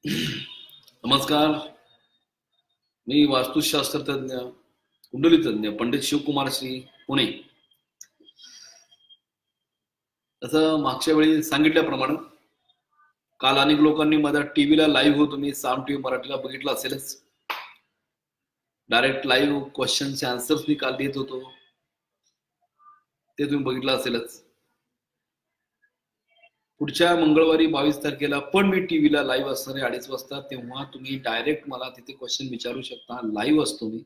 नमस्कार. मी वास्तुशास्त्रज्ञ कुंडलीतज्ञ पंडित शिवकुमार श्री पुणे. असं मागच्या वेळी सांगितल्याप्रमाणे काल अनेक लोकांनी माझ्या टीव्हीला लाईव्ह होतो, मी साम टीव्ही मराठीला बघितलं असेलच. डायरेक्ट लाईव्ह क्वेश्चनचे आन्सर्स मी काल देत होतो, ते तुम्ही बघितलं असेलच. पुढच्या मंगळवारी 22 तारखेला पण मी टीव्हीला लाईव्ह असणार आहे 2:30 वाजता. तेव्हा तुम्ही डायरेक्ट मला तिथे क्वेश्चन विचारू शकता. लाईव्ह असतो मी.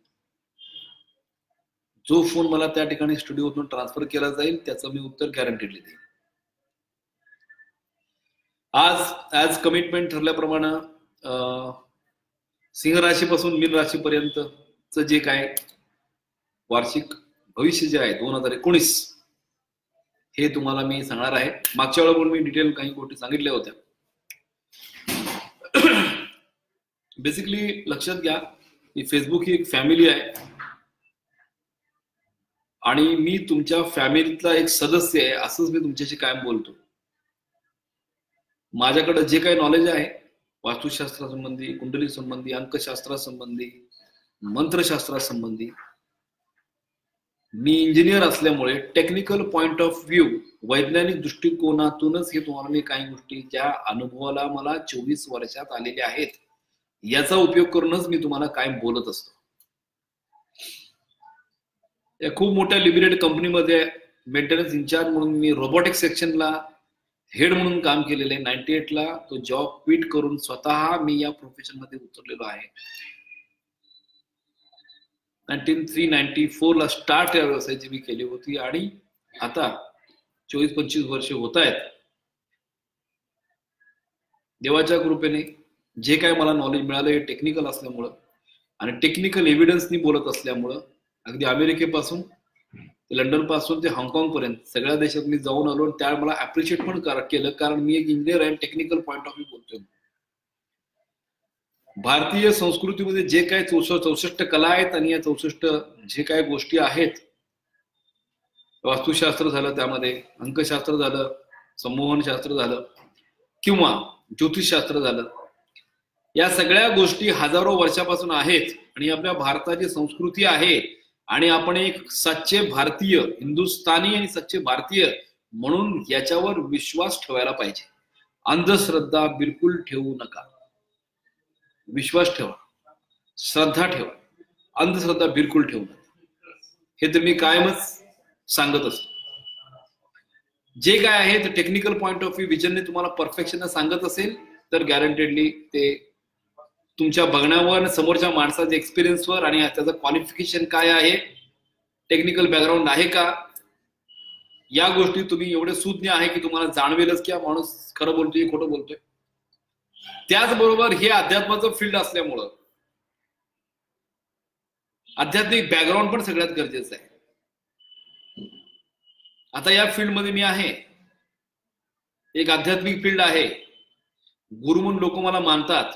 जो फोन मला त्या ठिकाणी स्टुडिओतून ट्रान्सफर केला जाईल त्याचं मी उत्तर गॅरंटीडली देईन. आज ॲज कमिटमेंट ठरल्याप्रमाणे सिंह राशीपासून मीन राशीपर्यंतचं जे काय वार्षिक भविष्य जे आहे 2019 हे तुम्हाला मी सांगणार आहे. मागच्या वेळेला पण मी डिटेल काही गोष्टी सांगितल्या होत्या. बेसिकली लक्षात घ्या की फेसबुक ही एक फॅमिली आहे आणि मी तुमच्या फॅमिलीतला एक सदस्य आहे असंच मी तुमच्याशी कायम बोलतो. माझ्याकडे जे काही नॉलेज आहे वास्तुशास्त्रासंबंधी, कुंडली संबंधी, अंकशास्त्रासंबंधी, मंत्रशास्त्रासंबंधी, मी इंजिनियर असल्यामुळे टेक्निकल पॉइंट ऑफ व्ह्यू, वैज्ञानिक दृष्टिकोनातूनच हे तुम्हाला मी काही गोष्टी ज्या अनुभवाला मला 24 वर्षात आलेल्या आहेत याचा उपयोग करूनच मी तुम्हाला काय बोलत असतो. या खूप मोठ्या लिमिटेड कंपनीमध्ये मेंटेनन्स इन्चार्ज म्हणून मी रोबोटिक सेक्शनला हेड म्हणून काम केलेलं आहे. 98 ला तो जॉब क्विट करून स्वतः मी या प्रोफेशन मध्ये उतरलेलो आहे. 93-94 ला स्टार्ट या व्यवसायाची मी केली होती आणि आता 24-25 वर्ष होत आहेत. देवाच्या कृपेने जे काय मला नॉलेज मिळालं हे टेक्निकल असल्यामुळं आणि टेक्निकल एव्हिडन्सनी बोलत असल्यामुळं अगदी अमेरिकेपासून ते लंडन पासून ते हाँगकाँग पर्यंत सगळ्या देशात मी जाऊन आलो. त्या मला अप्रिशिएट पण केलं, कारण मी एक इंजिनियर आहे, टेक्निकल पॉइंट ऑफ व्ह्यू बोलतोय. भारतीय संस्कृतीमध्ये जे काय 64 कला आहेत आणि या 64 जे काय गोष्टी आहेत, वास्तुशास्त्र झालं, त्यामध्ये अंकशास्त्र झालं, संमोहनशास्त्र झालं किंवा ज्योतिषशास्त्र झालं, या सगळ्या गोष्टी हजारो वर्षापासून आहेत आणि आपल्या भारताची संस्कृती आहे आणि आपण एक सच्चे भारतीय, हिंदुस्थानी आणि सच्चे भारतीय म्हणून याच्यावर विश्वास ठेवायला पाहिजे. अंधश्रद्धा बिलकुल ठेवू नका. विश्वास ठेवा, श्रद्धा ठेवा, अंधश्रद्धा बिलकुल ठेवू नका. हे तर मी कायमच सांगत असतो. जे काय आहे ते टेक्निकल पॉइंट ऑफ व्ह्यू विजनने तुम्हाला परफेक्शन सांगत असेल तर गॅरंटेडली ते तुमच्या बघण्यावर, समोरच्या माणसाच्या एक्सपिरियन्सवर आणि त्याचं क्वालिफिकेशन काय आहे, टेक्निकल बॅकग्राऊंड आहे का, या गोष्टी तुम्ही एवढे सुज्ञ आहे की तुम्हाला जाणवेलच की हा माणूस खरं बोलतोय खोटं बोलतोय. त्याचबरोबर हे अध्यात्माचं फील्ड असल्यामुळं आध्यात्मिक बॅकग्राऊंड पण सगळ्यात गरजेचं आहे. आता या फील्डमध्ये मी आहे, एक आध्यात्मिक फील्ड आहे. गुरु म्हणून लोक मला मानतात,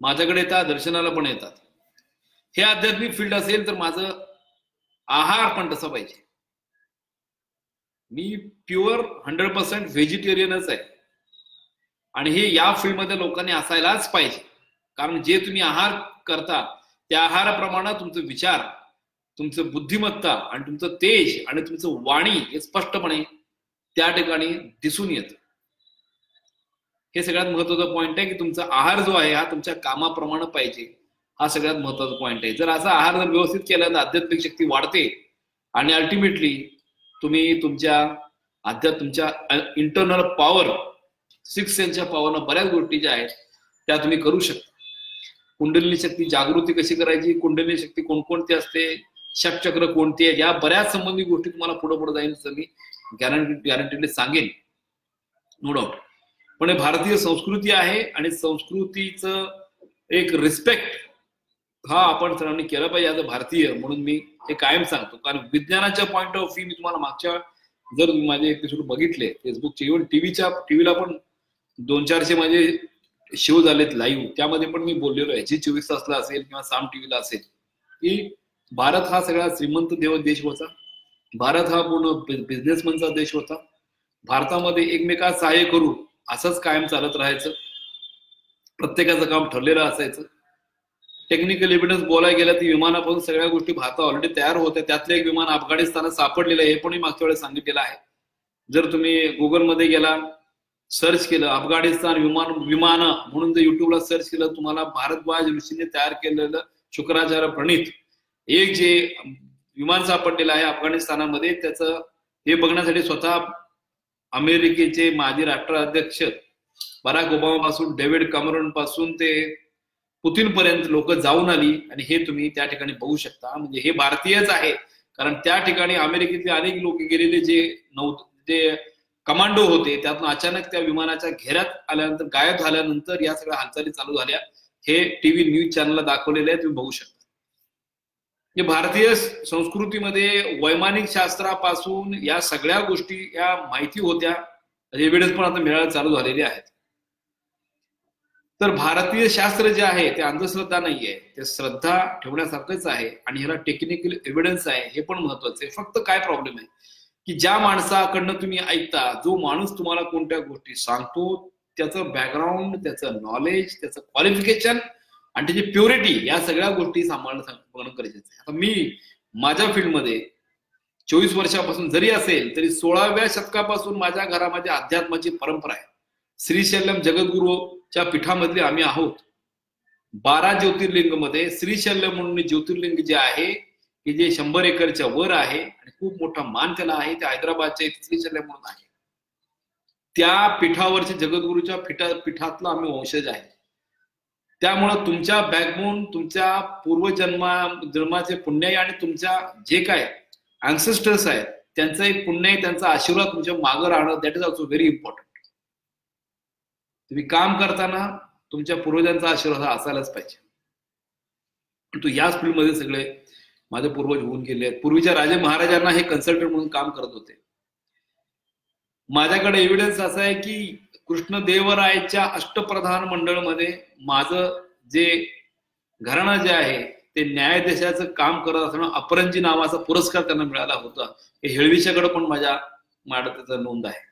माझ्याकडे येतात, दर्शनाला पण येतात. हे आध्यात्मिक फील्ड असेल तर माझं आहार पण तसा पाहिजे. मी प्युअर 100% व्हेजिटेरियनच आहे आणि हे या फील्डमध्ये लोकांनी असायलाच पाहिजे. कारण जे तुम्ही आहार करता त्या आहाराप्रमाणे तुमचं विचार, तुमचं बुद्धिमत्ता आणि तुमचं तेज आणि तुमचं वाणी हे स्पष्टपणे त्या ठिकाणी दिसून येतं. हे सगळ्यात महत्वाचा पॉइंट आहे की तुमचा आहार जो आहे हा तुमच्या कामाप्रमाणे पाहिजे. हा सगळ्यात महत्वाचा पॉइंट आहे. जर असा आहार जर व्यवस्थित केला तर आध्यात्मिक शक्ती वाढते आणि अल्टिमेटली तुम्ही तुमच्या इंटरनल पॉवर, 6 सेन्सच्या पॉवरनं बऱ्याच गोष्टी ज्या आहेत त्या तुम्ही करू शकता. कुंडलिनी शक्ती जागृती कशी करायची, कुंडलिनी शक्ती कोणकोणती असते, षटचक्र कोणती आहे, या बऱ्याच संबंधित गोष्टी तुम्हाला पुढे जाईल तर मी गॅरंटीडली सांगेन, नो डाऊट. पण भारतीय संस्कृती आहे आणि संस्कृतीचं एक रिस्पेक्ट हा आपण सर्वांनी केला पाहिजे ॲज अ भारतीय म्हणून मी हे कायम सांगतो. कारण विज्ञानाच्या पॉइंट ऑफ व्ह्यू मी तुम्हाला मागच्या जर तुम्ही माझे एपिसोड बघितले फेसबुकचे, इव्हन टीव्हीला पण 200-400 माझे शो झालेत लाईव्ह, त्यामध्ये पण मी बोललेलो आहे. जी 24 तासला असेल किंवा साम टीव्हीला असेल की भारत हा सगळ्यात श्रीमंत देश होता. भारत हा पूर्ण बिझनेसमनचा देश होता. भारतामध्ये एकमेकांना सहाय्य करून असंच कायम चालत राहायचं. प्रत्येकाचं काम ठरलेलं असायचं. टेक्निकल एव्हिडन्स बोलायला गेलं ती विमानापासून सगळ्या गोष्टी भारतात ऑलरेडी तयार होत्या. त्यातलं एक विमान अफगाणिस्तानात सापडलेलं आहे, हे पण मी मागच्या वेळेस सांगितलेलं आहे. जर तुम्ही गुगलमध्ये गेला, सर्च केलं अफगाणिस्तान विमान म्हणून जर युट्यूबला सर्च केलं, तुम्हाला भारद्वाज ऋषीने तयार केलेलं शुक्राचार्य प्रणीत एक जे विमान सापडलेलं आहे अफगाणिस्तानामध्ये, त्याचं हे बघण्यासाठी स्वतः अमेरिकेचे माजी राष्ट्राध्यक्ष बराक ओबामा पासून डेव्हिड कॅमेरॉन पासून ते पुतीन पर्यंत लोक जाऊन आली, आणि हे तुम्ही त्या ठिकाणी बघू शकता. म्हणजे हे भारतीयच आहे, कारण त्या ठिकाणी अमेरिकेतले अनेक लोक गेलेले जे कमांडो होते, त्यातून अचानक त्या विमानाच्या घेऱ्यात आल्यानंतर गायब झाल्यानंतर या सगळ्या हालचाली चालू झाल्या. हे टीव्ही न्यूज चॅनलला दाखवलेले आहे, तुम्ही बघू शकता. भारतीय संस्कृतीमध्ये वैमानिक शास्त्रापासून या सगळ्या गोष्टी या माहिती होत्या, एव्हिडन्स पण आता मिळायला चालू झालेले आहेत. तर भारतीय शास्त्र जे आहे ते अंधश्रद्धा नाहीये, ते श्रद्धा ठेवण्यासारखंच आहे, आणि ह्याला टेक्निकल एव्हिडन्स आहे, हे पण महत्वाचं आहे. फक्त काय प्रॉब्लेम आहे की ज्या माणसाकडनं तुम्ही ऐकता, जो माणूस तुम्हाला कोणत्या गोष्टी सांगतो, त्याचं बॅकग्राऊंड, त्याचं नॉलेज, त्याचं क्वालिफिकेशन आणि त्याची प्युरिटी, या सगळ्या गोष्टी सांभाळणं गरजेचं आहे. आता मी माझ्या फील्डमध्ये 24 वर्षापासून जरी असेल तरी 16व्या शतकापासून माझ्या घरामध्ये अध्यात्माची परंपरा आहे. श्रीशैल्यम जगद्गुरूच्या पीठामधले आम्ही आहोत. 12 ज्योतिर्लिंग मध्ये श्रीशैल्यम म्हणून ज्योतिर्लिंग जे आहे की जे 100 एकरच्या वर आहे आणि खूप मोठा मान त्याला आहे, ते हैदराबादच्या श्रीशैल्यम म्हणून आहे. त्या पीठावरच्या जगद्गुरूच्या पीठातला आम्ही वंशज आहे. त्यामुळं तुमच्या बॅकबोन, तुमच्या पूर्वजन्माचे पुण्य आहे, आणि तुमच्या जे काय अँसेस्टर्स आहेत त्यांचं एक पुण्य आहे, त्यांचा आशीर्वाद तुमच्या मागं राहणं, that is also very important. तुम्ही काम करताना तुमच्या पूर्वजांचा आशीर्वाद हा असायलाच पाहिजे. परंतु याच फील्डमध्ये सगळे माझे पूर्वज होऊन गेले आहेत. पूर्वीच्या राजे महाराजांना हे कन्सल्टंट म्हणून काम करत होते. माझ्याकडे एव्हिडन्स असा आहे की कृष्णदेवरायच्या अष्टप्रधान मंडळमध्ये माझं जे घराणं जे आहे ते न्यायाधीशाचं काम करत असताना अपरंजी नावाचा पुरस्कार त्यांना मिळाला होता. हे हेळवीच्याकडे पण माझ्या त्याचा नोंद आहे.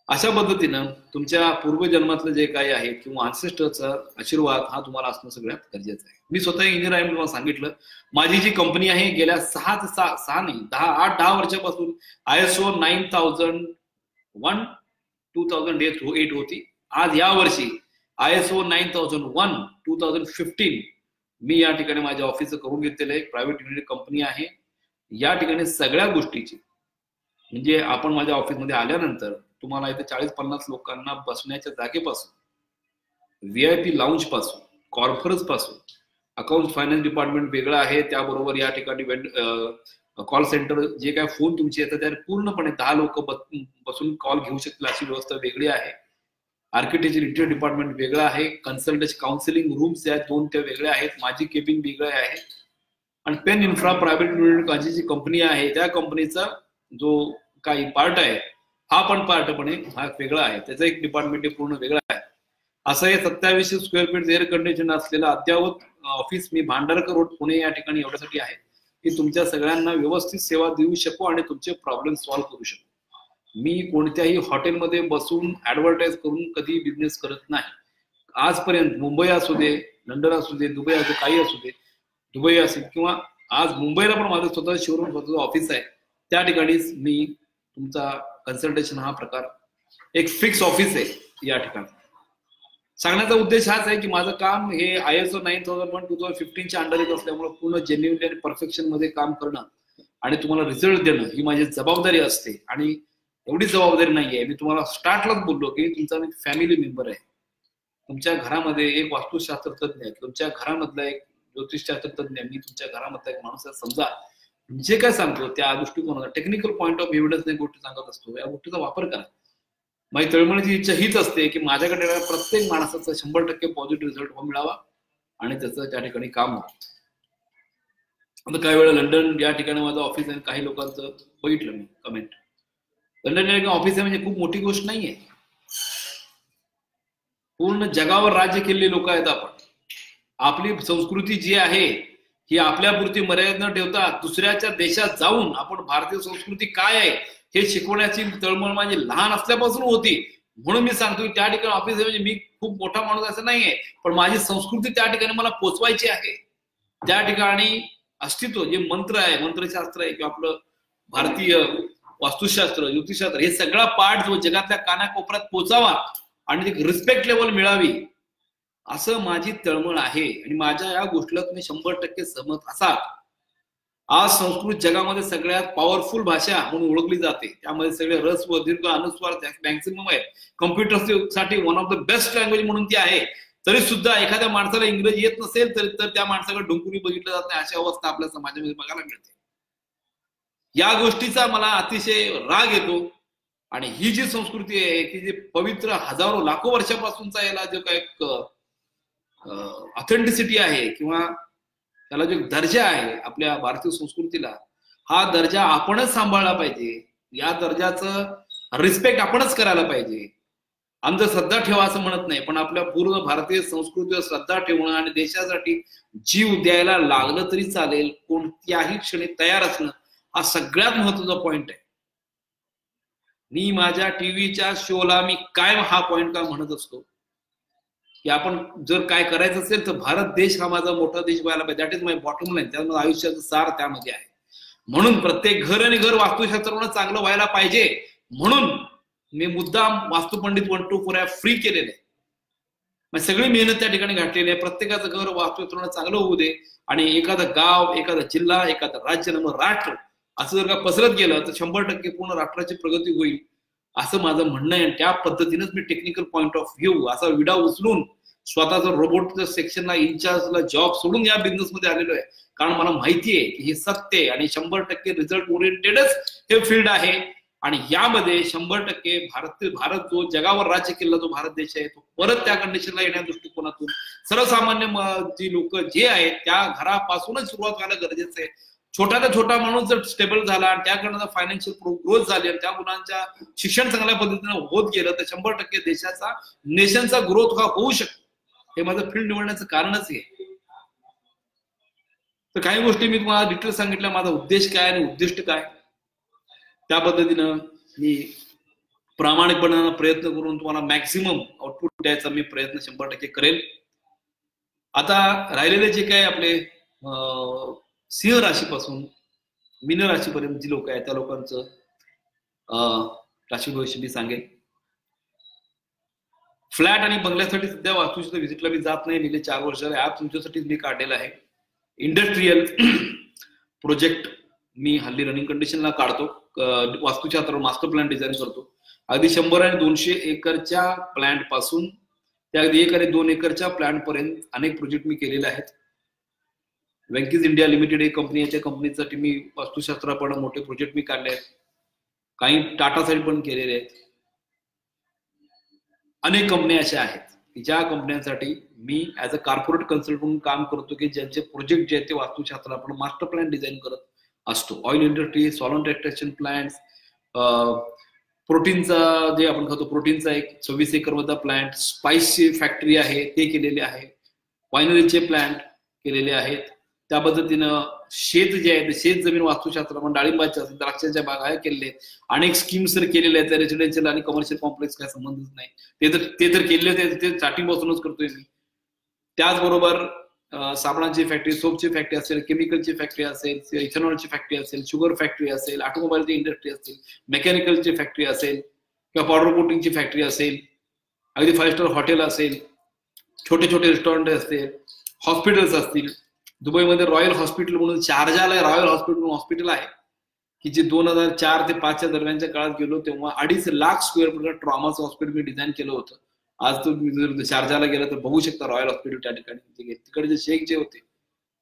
अशा पद्धतीनं तुमच्या पूर्वजन्मातलं जे काही आहे किंवा अँसेस्टरचा आशीर्वाद हा तुम्हाला असणं सगळ्यात गरजेचं आहे. मी स्वतः इंजिनियर आहे, तुम्हाला सांगितलं. माझी जी कंपनी आहे गेल्या 6 नाही 10 वर्षापासून ISO 9001 2008 होती. आज या वर्षी ISO 9001 2015 मी या ठिकाणी माझ्या ऑफिसचं करून घेतलेलं आहे. प्रायव्हेट लिमिटेड कंपनी आहे. या ठिकाणी सगळ्या गोष्टीची म्हणजे आपण माझ्या ऑफिसमध्ये आल्यानंतर तुम्हाला इथे 40-50 लोकांना बसण्याच्या जागेपासून, VIP लाउंज पासून, कॉन्फरन्स पासून, अकाउंट फायनान्स डिपार्टमेंट वेगळं आहे, त्याबरोबर या ठिकाणी कॉल सेंटर जे काय फोन तुमचे येतात त्यात पूर्णपणे 10 लोक बसून कॉल घेऊ शकतील अशी व्यवस्था वेगळी आहे. आर्किटेक्चर इंटिरियर डिपार्टमेंट वेगळं आहे. कन्सल्टन्सी काउन्सिलिंग रूम्स आहेत 2 त्या वेगळ्या आहेत. माझी केबिन वेगळं आहे. आणि पेन इन्फ्रा प्रायव्हेट लिमिटेड जी कंपनी आहे त्या कंपनीचा जो काही पार्ट आहे हा पण पार्टपणे हा वेगळा आहे. त्याचा एक डिपार्टमेंट पूर्ण वेगळा आहे. असं हे 2700 स्क्वेअर फीट एअर कंडिशन असलेलं अद्ययावत ऑफिस मी भांडारकर रोड पुणे या ठिकाणी एवढ्यासाठी आहे की तुमच्या सगळ्यांना व्यवस्थित सेवा देऊ शकू आणि तुमचे प्रॉब्लेम सॉल्व्ह करू शकू. मी कोणत्याही हॉटेलमध्ये बसून ऍडव्हर्टाईज करून कधी बिझनेस करत नाही. आजपर्यंत मुंबई असू दे, लंडन असू दे, दुबई असू दे, काही असू दे, दुबई असेल किंवा आज मुंबईला पण माझं स्वतः शोरूम स्वतःचं ऑफिस आहे. त्या ठिकाणीच मी तुमचा कन्सल्टेशन हा प्रकार एक फिक्स ऑफिस आहे. या ठिकाणी सांगण्याचा उद्देश हाच आहे की माझं काम हे ISO 9001 2015च्या अंडर येत असल्यामुळे पूर्ण जेन्युइनली आणि परफेक्शन मध्ये काम करणं आणि तुम्हाला रिझल्ट देणं ही माझी जबाबदारी असते. आणि एवढी जबाबदारी नाहीये, मी तुम्हाला स्टार्टलाच बोललो की तुमचा मी फॅमिली मेंबर आहे. तुमच्या घरामध्ये एक वास्तुशास्त्र तज्ञ आहे, तुमच्या घरामधला एक ज्योतिषशास्त्र तज्ञ आहे, मी तुमच्या घरामधला एक माणूस आहे. समजा जे काय सांगतो त्या दृष्टिकोनाचा टेक्निकल पॉईंट ऑफ एव्हिडन्स गोष्टी सांगत असतो, या गोष्टीचा वापर करा. माझी तळमळीची इच्छा हीच असते की माझ्याकडे प्रत्येक माणसाचा 100% पॉझिटिव्ह रिझल्ट मिळावा आणि त्याचं त्या ठिकाणी काम व्हावं. आता काही वेळा लंडन या ठिकाणी माझं ऑफिस आहे, काही लोकांचं बघितलं मी कमेंट, लंडन या ऑफिस आहे म्हणजे खूप मोठी गोष्ट नाहीये. पूर्ण जगावर राज्य केलेले लोक आहेत आपण. आपली संस्कृती जी आहे ही आपल्यापुरती मर्यादित न ठेवता दुसऱ्याच्या देशात जाऊन आपण भारतीय संस्कृती काय आहे हे शिकवण्याची तळमळ माझी लहान असल्यापासून होती. म्हणून मी सांगतो की त्या ठिकाणी ऑफिस आहे म्हणजे मी खूप मोठा माणूस असं नाहीये, पण माझी संस्कृती त्या ठिकाणी मला पोचवायची आहे. त्या ठिकाणी अस्तित्व जे मंत्र आहे, मंत्रशास्त्र आहे किंवा आपलं भारतीय वास्तुशास्त्र, ज्योतिषशास्त्र, हे सगळा पाठ जो जगातल्या कानाकोपऱ्यात पोचावा आणि एक रिस्पेक्ट लेवल मिळावी असं माझी तळमळ आहे. आणि माझ्या या गोष्टीला तुम्ही 100% सहमत असाल. आज संस्कृत जगामध्ये सगळ्यात पॉवरफुल भाषा म्हणून ओळखली जाते. त्यामध्ये सगळे रस व दीर्घ अनुस्वार मॅक्सिमम आहे. कम्प्युटरसाठी one of the best language म्हणून ती आहे. तरी सुद्धा एखाद्या माणसाला इंग्रजी येत नसेल तर त्या माणसाकडे डोंकुरी बघितलं जात नाही, अशी अवस्था आपल्या समाजामध्ये बघायला मिळते. या गोष्टीचा मला अतिशय राग येतो. आणि ही जी संस्कृती आहे की जी पवित्र हजारो लाखो वर्षापासूनचा याला जो काय ऑथेंटिसिटी आहे किंवा त्याला जो दर्जा आहे आपल्या भारतीय संस्कृतीला, हा दर्जा आपणच सांभाळला पाहिजे. या दर्जाचं रिस्पेक्ट आपणच करायला पाहिजे. आमचं श्रद्धा ठेवा असं म्हणत नाही, पण आपल्या पूर्ण भारतीय संस्कृतीवर श्रद्धा ठेवणं आणि देशासाठी जीव द्यायला लागलं तरी चालेल, कोणत्याही क्षणी तयार असणं, हा सगळ्यात महत्वाचा पॉइंट आहे. मी माझ्या टीव्हीच्या शोला मी कायम हा पॉइंट का म्हणत असतो की आपण जर काय करायचं असेल तर भारत देश हा माझा मोठा देश व्हायला पाहिजे. That is my bottom line. त्यामुळे आयुष्याचं सार त्यामध्ये आहे. म्हणून प्रत्येक घर आणि घर वास्तुशास्त्रानं चांगलं व्हायला पाहिजे म्हणून मी मुद्दाम वास्तुपंडित 124 फ्री केलेले आहे. सगळी मेहनत त्या ठिकाणी घातलेली आहे. प्रत्येकाचं घर वास्तुशास्त्रानं चांगलं होऊ दे आणि एखादं गाव, एखादा जिल्हा, एखादं राज्य, राष्ट्र असं जर का पसरत गेलं तर 100% पूर्ण राष्ट्राची प्रगती होईल असं माझं म्हणणं आहे. त्या पद्धतीनेच मी टेक्निकल पॉइंट ऑफ व्ह्यू असा विडा उचलून स्वतःचा रोबोटच्या सेक्शनला इन्चार्जला जॉब सोडून या बिझनेसमध्ये आलेलो आहे. कारण मला माहिती आहे की हे सत्य आहे आणि 100% रिझल्ट ओरिएंटेडच हे फील्ड आहे. आणि यामध्ये 100% भारत जो जगावर राज्य केलेला जो भारत देश आहे तो परत त्या कंडिशनला येण्या दृष्टिकोनातून सर्वसामान्य जी लोक जे आहेत त्या घरापासूनच सुरुवात व्हायला गरजेचं आहे. छोट्याला छोटा माणूस जर स्टेबल झाला आणि त्याकडनं फायनान्शियल ग्रोथ झाली आणि त्या मुलांच्या शिक्षण चांगल्या पद्धतीने होत गेलं तर 100% देशाचा, नेशनचा ग्रोथ हा होऊ शकतो. हे माझं फील्ड निवडण्याचं कारणच आहे. तर काही गोष्टी मी तुम्हाला डिटेल सांगितल्या, माझा उद्देश काय आणि उद्दिष्ट काय. त्या पद्धतीनं मी प्रामाणिकपणानं प्रयत्न करून तुम्हाला मॅक्सिमम आउटपुट द्यायचा मी प्रयत्न 100% करेल. आता राहिलेले जे काय आपले सिंह राशीपासून मीन राशीपर्यंत जी लोक आहेत त्या लोकांचं राशी भविष्य मी सांगेल. फ्लॅट आणि बंगल्यासाठी सध्या वास्तुशास्त्र व्हिजिटला मी जात नाही. गेले 4 वर्ष ऍप तुमच्यासाठीच मी काढलेला आहे. इंडस्ट्रियल प्रोजेक्ट मी हल्ली रनिंग कंडिशनला काढतो. वास्तुशास्त्र मास्टर प्लॅन डिझाईन करतो. अगदी 100 आणि 200 एकरच्या प्लॅन्ट पासून त्या अगदी 1 आणि 2 एकरच्या प्लॅन्ट पर्यंत अनेक प्रोजेक्ट मी केलेले आहेत. वेंकीज इंडिया लिमिटेड एक कंपनी आहे. त्या कंपनीसाठी मी वास्तुशास्त्रापण मोठे प्रोजेक्ट मी काढले आहेत. काही टाटासाठी पण केलेले आहेत. अनेक कंपन्या अशा आहेत की ज्या कंपन्यांसाठी मी ऍज अ कॉर्पोरेट कन्सल्टंट म्हणून काम करतो की ज्यांचे प्रोजेक्ट जे आहेत ते वास्तुशास्त्र आपण मास्टर प्लॅन डिझाईन करत असतो. ऑइल इंडस्ट्री, सॉलंट एक्सट्रॅक्शन प्लांट, प्रोटीनचा जे आपण खातो प्रोटीनचा एक 26 एकर मधला प्लांट, स्पाइसची फॅक्टरी आहे ते केलेले आहे. वायनरीचे प्लांट केलेले आहेत. त्या पद्धतीनं शेत जे आहे ते शेत जमीन वास्तुशास्त्र आपण डाळिंबाच्या द्राक्षाच्या बागा केलेले आहेत. अनेक स्कीम्स तर केलेले आहेत. रेसिडेन्शियल आणि कमर्शियल कॉम्प्लेक्स काय संबंधच नाही. ते तर केले ते स्टार्टिंग पासूनच करतोय मी. त्याचबरोबर साबणाची फॅक्टरी, सोपची फॅक्टरी असेल, केमिकलची फॅक्टरी असेल, इथेनॉलची फॅक्टरी असेल, शुगर फॅक्टरी असेल, ऑटोमोबाईलची इंडस्ट्री असेल, मेकॅनिकलची फॅक्टरी असेल किंवा पावडर कोटिंगची फॅक्टरी असेल, अगदी 5 स्टार हॉटेल असेल, छोटे छोटे रेस्टॉरंट असतील, हॉस्पिटल्स असतील. दुबईमध्ये रॉयल हॉस्पिटल म्हणून शारजाला रॉयल हॉस्पिटल म्हणून हॉस्पिटल आहे की जे 2004 ते 5च्या दरम्यानच्या काळात गेलो तेव्हा 2.5 लाख स्क्वेअर फूट ट्रॉमाचं हॉस्पिटल मी डिझाईन केलं होतं. आज तुम्ही शारजाला गेला तर बघू शकता रॉयल हॉस्पिटल त्या ठिकाणी. तिकडे जे शेख जे होते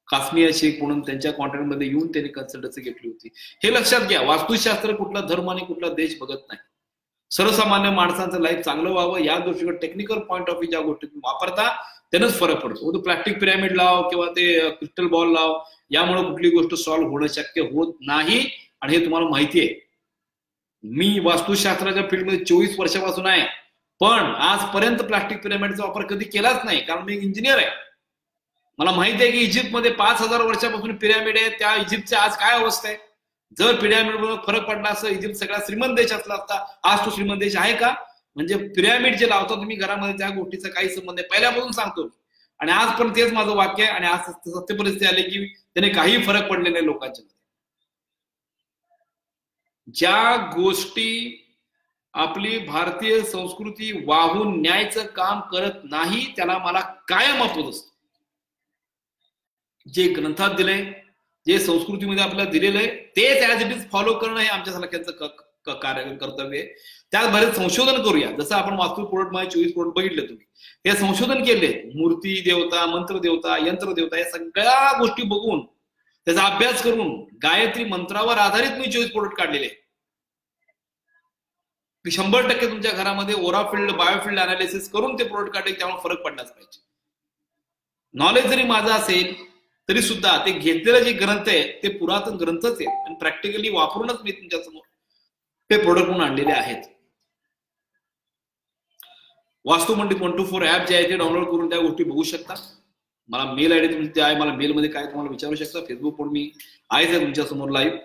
कासमिया शेख म्हणून त्यांच्या कॉन्ट्रॅक्टमध्ये येऊन त्यांनी कन्सल्टन्सी घेतली होती. हे लक्षात घ्या, वास्तुशास्त्र कुठला धर्म आणि कुठला देश बघत नाही. सर्वसामान्य माणसांचं लाईफ चांगलं व्हावं या दृष्टीकडे टेक्निकल पॉईंट ऑफ व्ह्यू ज्या गोष्टी वापरता त्यानंच फरक पडतो. तो प्लॅस्टिक पिरॅमिड लाव किंवा ते क्रिस्टल बॉल लाव, यामुळे कुठली गोष्ट सॉल्व्ह होणं शक्य होत नाही आणि हे तुम्हाला माहिती आहे. मी वास्तुशास्त्राच्या फील्डमध्ये 24 वर्षापासून आहे, पण आजपर्यंत प्लास्टिक पिरॅमिडचा वापर कधी केलाच नाही. कारण मी इंजिनियर आहे. मला माहिती आहे की इजिप्तमध्ये 5000 वर्षापासून पिरॅमिड आहे. त्या इजिप्तच्या आज काय अवस्था आहे. जर पिरॅमिडवर फरक पडला असं इजिप्त सगळा श्रीमंत देश असला असता, आज तो श्रीमंत देश आहे का. म्हणजे पिरॅमिड जे लावता तुम्ही घरामध्ये त्या गोष्टीचा काही संबंध आहे, पहिल्यापासून सांगतो. आणि आज पण तेच माझं वाक्य आहे. आणि आज सत्य परिस्थिती आली की त्याने काही फरक पडले नाही लोकांच्या मध्ये. ज्या गोष्टी आपली भारतीय संस्कृती वाहून न्यायचं काम करत नाही त्याला मला कायम अपोज असतो. जे ग्रंथात दिलंय, जे संस्कृतीमध्ये आपल्याला दिलेलं आहे तेच ऍज इट इज फॉलो करणं हे आमच्या सारख्यांचं कार्य कर्तव्य आहे. त्यात बरेच संशोधन करूया. जसं आपण वास्तू प्रोडक्ट मध्ये 24 प्रोडक्ट बघितले, तुम्ही हे संशोधन केले. मूर्ती देवता, मंत्र देवता, यंत्र देवता या सगळ्या गोष्टी बघून त्याचा अभ्यास करून गायत्री मंत्रावर आधारित मी 24 प्रोडक्ट काढलेले. 100% तुमच्या घरामध्ये ओराफिल्ड बायोफिल्ड अनालिसिस करून ते प्रोडक्ट काढले, त्यामुळे फरक पडलाच पाहिजे. नॉलेज जरी माझं असेल तरी सुद्धा ते घेतलेलं जे ग्रंथ आहे ते पुरातन ग्रंथच आहे आणि प्रॅक्टिकली वापरूनच मी तुमच्या समोर ते प्रोडक्ट म्हणून आणलेले आहेत. वास्तू पंडित 124 ऍप जे आहे ते डाउनलोड करून त्या गोष्टी बघू शकता. मला मेल आयडी तुमची आहे, मला मेलमध्ये काय तुम्हाला विचारू शकता. फेसबुक पण मी आहेच आहे तुमच्या समोर लाईव्ह.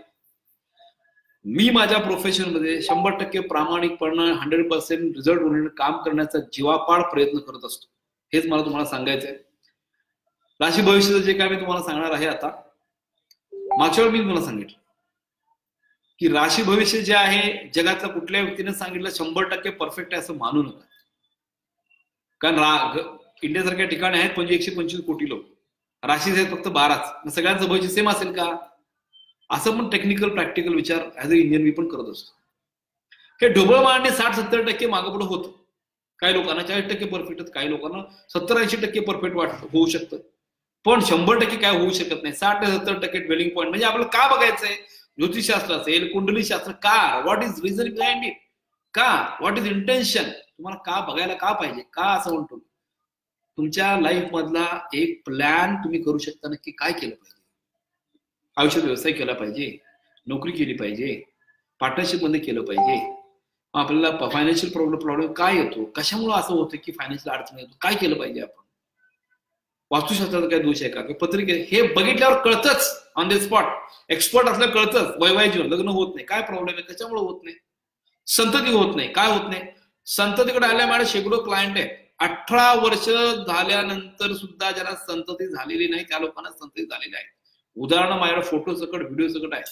मी माझ्या प्रोफेशनमध्ये 100% प्रामाणिकपणे 100% रिझल्ट ओरिएंटेड काम करण्याचा जीवापाड प्रयत्न करत असतो. हेच मला तुम्हाला सांगायचं आहे. राशी भविष्याचं जे काय मी तुम्हाला सांगणार आहे आता, मागच्या वेळी मी तुम्हाला सांगितलं की राशी भविष्य जे आहे जगातल्या कुठल्या व्यक्तीने सांगितलं 100% परफेक्ट आहे असं मानू नका. कारण इंडियासारख्या ठिकाणी आहेत 125 कोटी लोक, राशीचे आहेत फक्त 12च. सगळ्यांचं भविष्य सेम असेल का? असं पण टेक्निकल प्रॅक्टिकल विचार ऍज अ इंडियन मी पण करत असतो. हे ढोबळ मारणे 60-70% मागं पुढे होतं. काही लोकांना 40% परफेक्ट, काही लोकांना 70-80% परफेक्ट होऊ शकतं. पण 100% काय होऊ शकत नाही. 60 ते 70% ड्वेलिंग पॉईंट. म्हणजे आपल्याला का बघायचंय? ज्योतिषशास्त्र असेल, कुंडली शास्त्र, का? What is reason behind it? का? What is intention? तुम्हाला का बघायला का पाहिजे? का असं म्हणतो? तुमच्या लाईफ मधला एक प्लॅन तुम्ही करू शकता. नक्की काय केलं पाहिजे? आयुष्यात व्यवसाय केला पाहिजे, नोकरी केली पाहिजे, पार्टनरशिप मध्ये केलं पाहिजे. आपल्याला फायनान्शियल प्रॉब्लेम काय येतो? कशामुळे असं होतं की फायनान्शियल अडचण येतो? काय केलं पाहिजे आपण? वास्तुशास्त्राचा काय दोष आहे का? पत्रिके हे बघितल्यावर कळतच, ऑन द स्पॉट. एक्सपर्ट असलं कळतच. वैवाहिक जीवन, लग्न होत नाही, काय प्रॉब्लेम आहे, कशामुळे होत नाही? संतती होत नाही, काय होत नाही? संततीकडे आल्या माझ्या शेकडो क्लायंट आहेत. 18 वर्ष झाल्यानंतर सुद्धा ज्यांना संतती झालेली नाही त्या लोकांना संतती झालेली आहे. उदाहरण माझ्याकडे फोटो सकट, व्हिडिओ सकट आहे.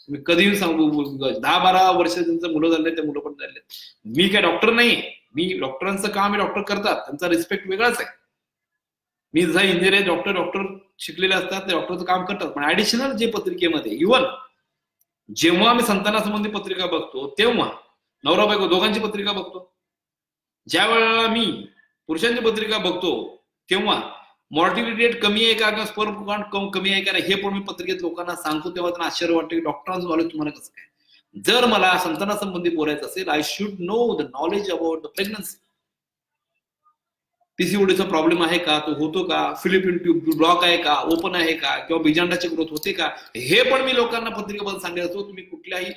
मी कधीही सांगू, 10-12 वर्ष त्यांचं मुलं झाले, ते मुलं पण झाले. मी काय डॉक्टर नाही. मी डॉक्टरांचं काम डॉक्टर करतात, त्यांचा रिस्पेक्ट वेगळाच आहे. मी जसा इंजिनियर आहे, डॉक्टर शिकलेले असतात, ते डॉक्टरचं काम करतात. पण ऍडिशनल जे पत्रिकेमध्ये इव्हन जेव्हा मी संतानासंबंधी पत्रिका बघतो तेव्हा नवरा बायको दोघांची पत्रिका बघतो. ज्या वेळेला मी पुरुषांची पत्रिका बघतो तेव्हा मॉर्टिलिटी रेट कमी आहे का, स्पर्म काउंट कमी आहे का नाही हे पण मी पत्रिकेत लोकांना सांगतो. तेव्हा त्यांना आश्चर्य वाटतं की डॉक्टरांचं नॉलेज तुम्हाला कसं काय? जर मला संतानासंबंधी बोलायचं असेल, I should know the knowledge about the pregnancy. पीसीओडीचा प्रॉब्लेम आहे का, तो होतो का, फिलिपिन ट्यूब ब्लॉक आहे का, ओपन आहे का, किंवा बीजांडाची ग्रोथ होते का, हे पण मी लोकांना पत्रिकेबद्दल सांगत असतो. तुम्ही कुठल्याही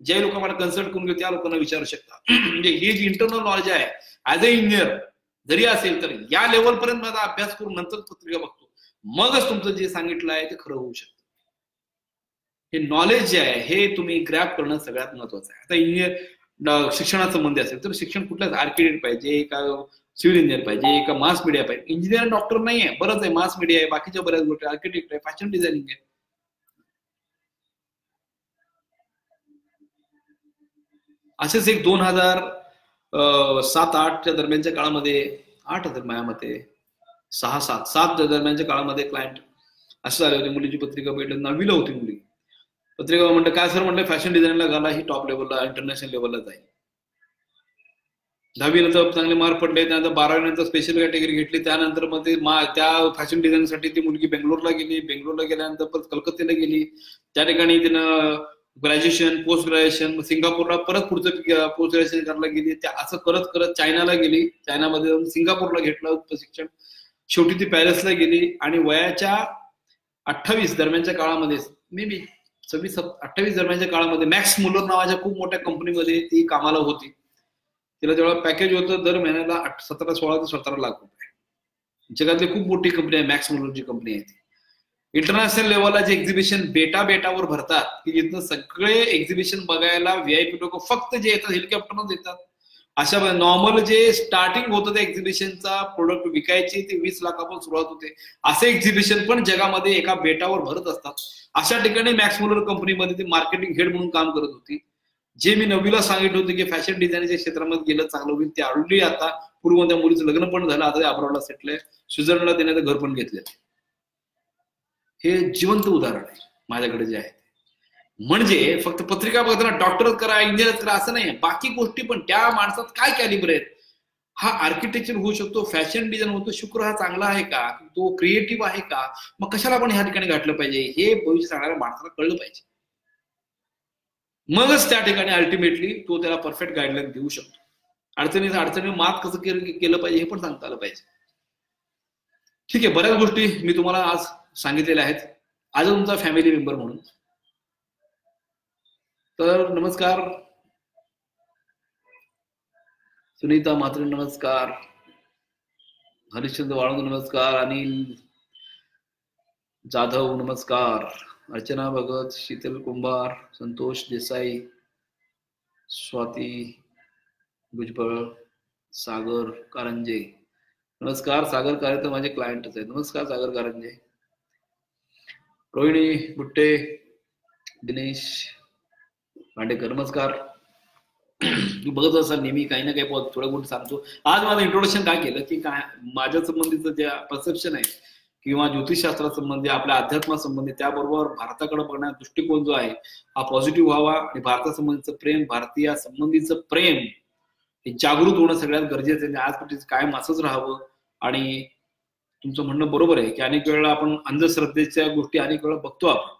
ज्या लोक मला कन्सल्ट करून घेऊ त्या लोकांना विचारू शकता. म्हणजे ही जी इंटरनल नॉलेज आहे ऍज अ इंजिनियर जरी असेल तर या लेवलपर्यंत माझा अभ्यास करून नंतर पत्रिका बघतो, मगच तुमचं जे सांगितलं आहे ते खरं होऊ शकतं. हे नॉलेज जे आहे हे तुम्ही ग्रॅब करणं सगळ्यात महत्वाचं आहे. आता इंजिनियर शिक्षणासंबंधी असेल तर शिक्षण कुठल्याच आर्किटेक्ट पाहिजे का, सिव्हिल इंजिनियर पाहिजे का, मास मीडिया पाहिजे. इंजिनियर डॉक्टर नाही आहे, बरंच आहे. मास मीडिया आहे, बाकीच्या बऱ्याच गोष्टी, आर्किटेक्ट आहे, फॅशन डिझायनिंग आहे. असेच एक 2007-8 दरम्यानच्या काळामध्ये, 8 माझ्या मते 6-7 दरम्यानच्या काळामध्ये क्लायंट असं झाले होते. मुलीची पत्रिका भेटली, 9वीला होती मुली. पत्रिका म्हणलं काय सर, म्हणलं फॅशन डिझायनला घाला, ही टॉप लेवलला इंटरनॅशनल लेवलला जाईल. 10वी नंतर चांगले मार्क पडले, त्यानंतर 12वी नंतर स्पेशल कॅटेगरी घेतली. त्यानंतर मग त्या फॅशन डिझाईनसाठी ती मुलगी बेंगलोरला गेली. बेंगलोरला गेल्यानंतर परत कलकत्त्याला गेली. त्या ठिकाणी तिनं ग्रॅज्युएशन, पोस्ट ग्रॅज्युएशन, सिंगापूरला परत पुढचं पोस्ट ग्रॅज्युएशन करायला गेली. त्या असं करत करत चायनाला गेली. चायनामध्ये जाऊन सिंगापूरला घेतलं प्रशिक्षण. शेवटी ती पॅरिसला गेली आणि वयाच्या 28 दरम्यानच्या काळामध्ये, मे बी 26-28 दरम्यानच्या काळामध्ये मॅक्स मुलर नावाच्या खूप मोठ्या कंपनीमध्ये ती कामाला होती. तिला जेव्हा पॅकेज होतं दर महिन्याला 16 ते 17 लाख रुपये. जगातली खूप मोठी कंपनी आहे मॅक्स मुलरची कंपनी आहे ती. इंटरनॅशनल लेवलला जे एक्झिबिशन बेटावर भरतात की जिथं सगळे एक्झिबिशन बघायला व्हीआयपी लोक फक्त जे येतात हेलिकॉप्टरनच येतात. अशा नॉर्मल जे स्टार्टिंग होतं त्या एक्झिबिशनचा प्रोडक्ट विकायची ते 20 लाखापासून सुरुवात होते. असे एक्झिबिशन पण जगामध्ये एका बेटावर भरत असतात. अशा ठिकाणी मॅक्स मुलर कंपनीमध्ये ती मार्केटिंग हेड म्हणून काम करत होती. जे मी 9वीला सांगितलं होतं की फॅशन डिझायनिंगच्या क्षेत्रामध्ये गेलं चांगलं होईल, ते ऑलरेडी आता पूर्व त्या मुलीचं लग्न पण झालं, आता ते अब्रॉडला सेटल आहे, स्वित्झर्लंडला देण्याचं घर पण घेतलं. हे जिवंत उदाहरण आहे माझ्याकडे जे आहे. म्हणजे फक्त पत्रिका बघताना डॉक्टरच करा, इंजिनियर करा असं नाही, बाकी गोष्टी पण त्या माणसात काय कॅलिबर आहेत. हा आर्किटेक्चर होऊ शकतो, फॅशन डिझाईन होतो, शुक्र हा चांगला आहे का, तो क्रिएटिव्ह आहे का, मग कशाला आपण ह्या ठिकाणी गाठलं पाहिजे हे भविष्य सांगणाऱ्या माणसाला कळलं पाहिजे. मगच त्या ठिकाणी अल्टिमेटली तो त्याला परफेक्ट गाईडलाईन देऊ शकतो. अडचणी मात कसं केलं पाहिजे हे पण सांगता आलं पाहिजे. ठीक आहे, बऱ्याच गोष्टी मी तुम्हाला आज सांगितलेल्या आहेत आज तुमचा फॅमिली मेंबर म्हणून. तर नमस्कार सुनीता म्हात्रे, नमस्कार हरिश्चंद्र वाळुंज, नमस्कार अनिल जाधव, नमस्कार अर्चना भगत, शीतल कुंभार, संतोष देसाई, स्वाती भुजबळ, सागर कारंजे, नमस्कार. सागर कारंजे माझे क्लायंटच आहेत, नमस्कार सागर कारंजे. रोहिणी बुट्टे, दिनेश भांडेकर, नमस्कार. तू बघत असाल नेहमी काही ना काही थोड्या गोष्टी सांगतो. आज माझं इंट्रोडक्शन काय केलं की काय माझ्या संबंधीचं जे परसेप्शन आहे किंवा ज्योतिषशास्त्रासंबंधी, आपल्या अध्यात्मासंबंधी, त्याबरोबर भारताकडे बघण्याचा दृष्टिकोन जो आहे हा पॉझिटिव्ह व्हावा आणि भारतासंबंधीचं प्रेम, भारतीय संबंधीचं प्रेम हे जागृत होणं सगळ्यात गरजेचं आहे. आज कायम असंच राहावं. आणि तुमचं म्हणणं बरोबर आहे की अनेक वेळेला आपण अंधश्रद्धेच्या गोष्टी अनेक वेळा बघतो, आपण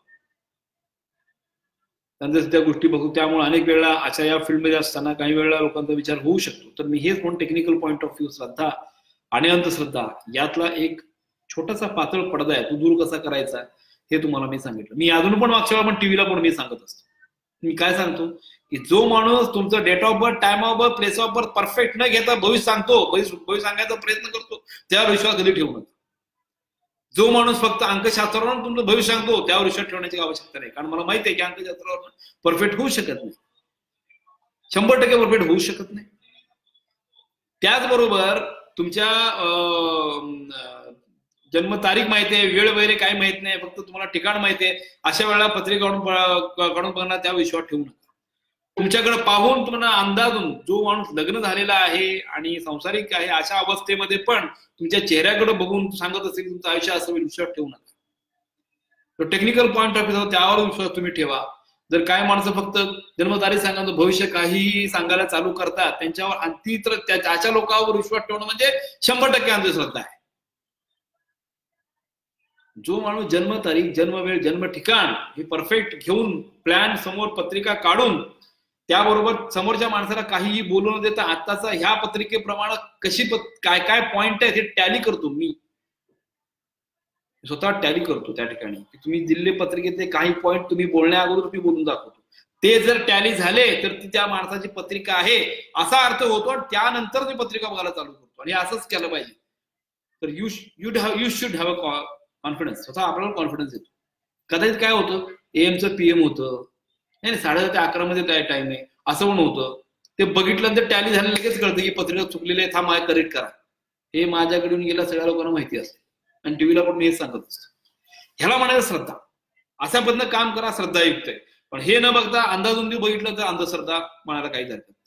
अंधश्रद्धेच्या गोष्टी बघतो, त्यामुळे अनेक वेळेला अशा या फील्डमध्ये असताना काही वेळेला लोकांचा विचार होऊ शकतो. तर मी हेच म्हणून टेक्निकल पॉईंट ऑफ व्ह्यू, श्रद्धा आणि अंधश्रद्धा यातला एक छोटासा पातळ पडदा आहे, तो दूर कसा करायचा हे तुम्हाला मी सांगितलं. मी अजून पण मागच्या वेळा पण टीव्हीला पण मी सांगत असतो. मी काय सांगतो की जो माणूस तुमचं date of birth, time of birth, place of birth perfect न घेता भविष्य सांगतो, भविष्य सांगायचा प्रयत्न करतो, त्यावर विश्वास कधी ठेवू नका. जो माणूस फक्त अंकशास्त्रावरून तुमचं भविष्य सांगतो त्यावर विश्वास ठेवण्याची आवश्यकता नाही. कारण मला माहिती आहे की अंकशास्त्रावर परफेक्ट होऊ शकत नाही, 100% परफेक्ट होऊ शकत नाही. त्याचबरोबर तुमच्या जन्मतारीख माहिती आहे, वेळ वगैरे काही माहित नाही, फक्त तुम्हाला ठिकाण माहिती आहे, अशा वेळेला पत्रिका काढून बघणार, त्या विश्वास ठेवू नका. तुमच्याकडे पाहून तुम्हाला अंदाजून जो माणूस लग्न झालेला आहे आणि संसारिक आहे अशा अवस्थेमध्ये पण तुमच्या चेहऱ्याकडे बघून सांगत असेल तुमचं आयुष्य असं विश्वास ठेवू नका. तो टेक्निकल पॉईंट ऑफ व्ह्यू त्यावर विश्वास तुम्ही ठेवा. जर काय माणसं फक्त जन्मतारीख सांगा, भविष्य काहीही सांगायला चालू करतात, त्यांच्यावर अंती तर त्याच्या लोकांवर विश्वास ठेवणं म्हणजे 100% अंधश्रद्धा आहे. जो माणूस जन्मतारीख, जन्मवेळ, जन्म ठिकाण हे परफेक्ट घेऊन प्लॅन समोर पत्रिका काढून त्याबरोबर समोरच्या माणसाला काहीही बोलू न देता आत्ताचा ह्या पत्रिकेप्रमाणे कशी काय काय पॉइंट आहे हे टॅली करतो, मी स्वतः टॅली करतो त्या ठिकाणी. तुम्ही दिल्ली पत्रिकेतले काही पॉइंट तुम्ही बोलण्या अगोदर तुम्ही बोलून दाखवतो, ते जर टॅली झाले तर ती त्या माणसाची पत्रिका आहे असा अर्थ होतो आणि त्यानंतर ती पत्रिका बघायला चालू करतो. आणि असंच केलं पाहिजे. तर you should have a confidence, स्वतः आपल्याला कॉन्फिडन्स येतो. कदाचित काय होतं, एएमचं पीएम होतं, नाही 11:30 ते 11 मध्ये काय टाइम आहे असं पण होतं. ते बघितल्यानंतर टॅली झालं लगेच कळतं की पत्रिका चुकलेली आहे, थांब करेक्ट करा. हे माझ्याकडून गेल्या सगळ्या लोकांना माहिती असते आणि टीव्हीला पण मी हेच सांगत असतो. ह्याला म्हणायचं श्रद्धा. अशा पद्धतीनं काम करा, श्रद्धायुक्त आहे. पण हे न बघता अंदाजुंदी बघितलं तर अंधश्रद्धा म्हणायला काही हरकत नाही.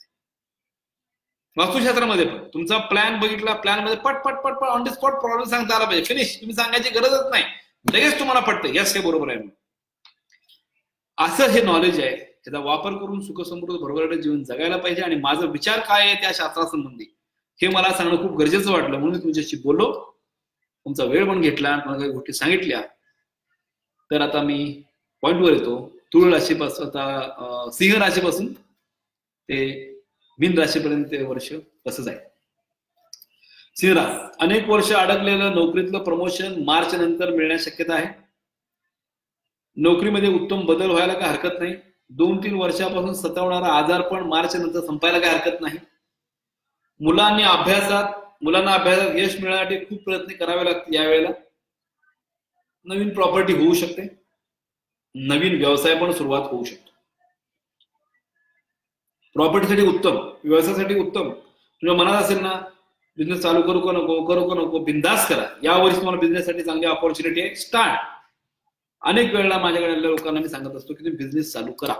वास्तुशास्त्रामध्ये पण तुमचा प्लॅन बघितला, प्लॅन मध्ये पट पट पट पट ऑन द स्पॉट प्रॉब्लेम सांगता आला पाहिजे, फिनिश. तुम्ही सांगायची गरजच नाही, लगेच तुम्हाला पटतं यस हे बरोबर आहे. असं हे नॉलेज आहे, त्याचा वापर करून सुखसमृद्ध भरभराट जीवन जगायला पाहिजे. आणि माझा विचार काय आहे त्या शास्त्रासंबंधी हे मला सांगणं खूप गरजेचं वाटलं, म्हणून तुमच्याशी बोललो, तुमचा वेळ पण घेतला, मला काही गोष्टी सांगितल्या. तर आता मी पॉइंटवर येतो. तुळ राशीपासून, आता सिंह राशीपासून ते मीन राशीपर्यंत वर्ष कसं जाईल. सिंह राशी, अनेक वर्ष अडकलेलं नोकरीतलं प्रमोशन मार्च नंतर मिळण्याची शक्यता आहे. नोकरीमध्ये उत्तम बदल व्हायला काय हरकत नाही. 2-3 वर्षापासून सतावणारा आजार पण मार्च नंतर संपायला काय हरकत नाही. मुलांना अभ्यासात यश मिळण्यासाठी खूप प्रयत्न करावे लागतील यावेळेला. नवीन प्रॉपर्टी होऊ शकते, नवीन व्यवसाय पण सुरुवात होऊ शकतो. प्रॉपर्टीसाठी उत्तम, व्यवसायासाठी उत्तम. तुझ्या मनात असेल ना बिझनेस चालू करू का नको, बिंदास करा. यावर्षी तुम्हाला बिझनेससाठी चांगली ऑपॉर्च्युनिटी आहे, स्टार्ट. अनेक वेळेला माझ्याकडे लोकांना मी सांगत असतो की तुम्ही बिझनेस चालू करा.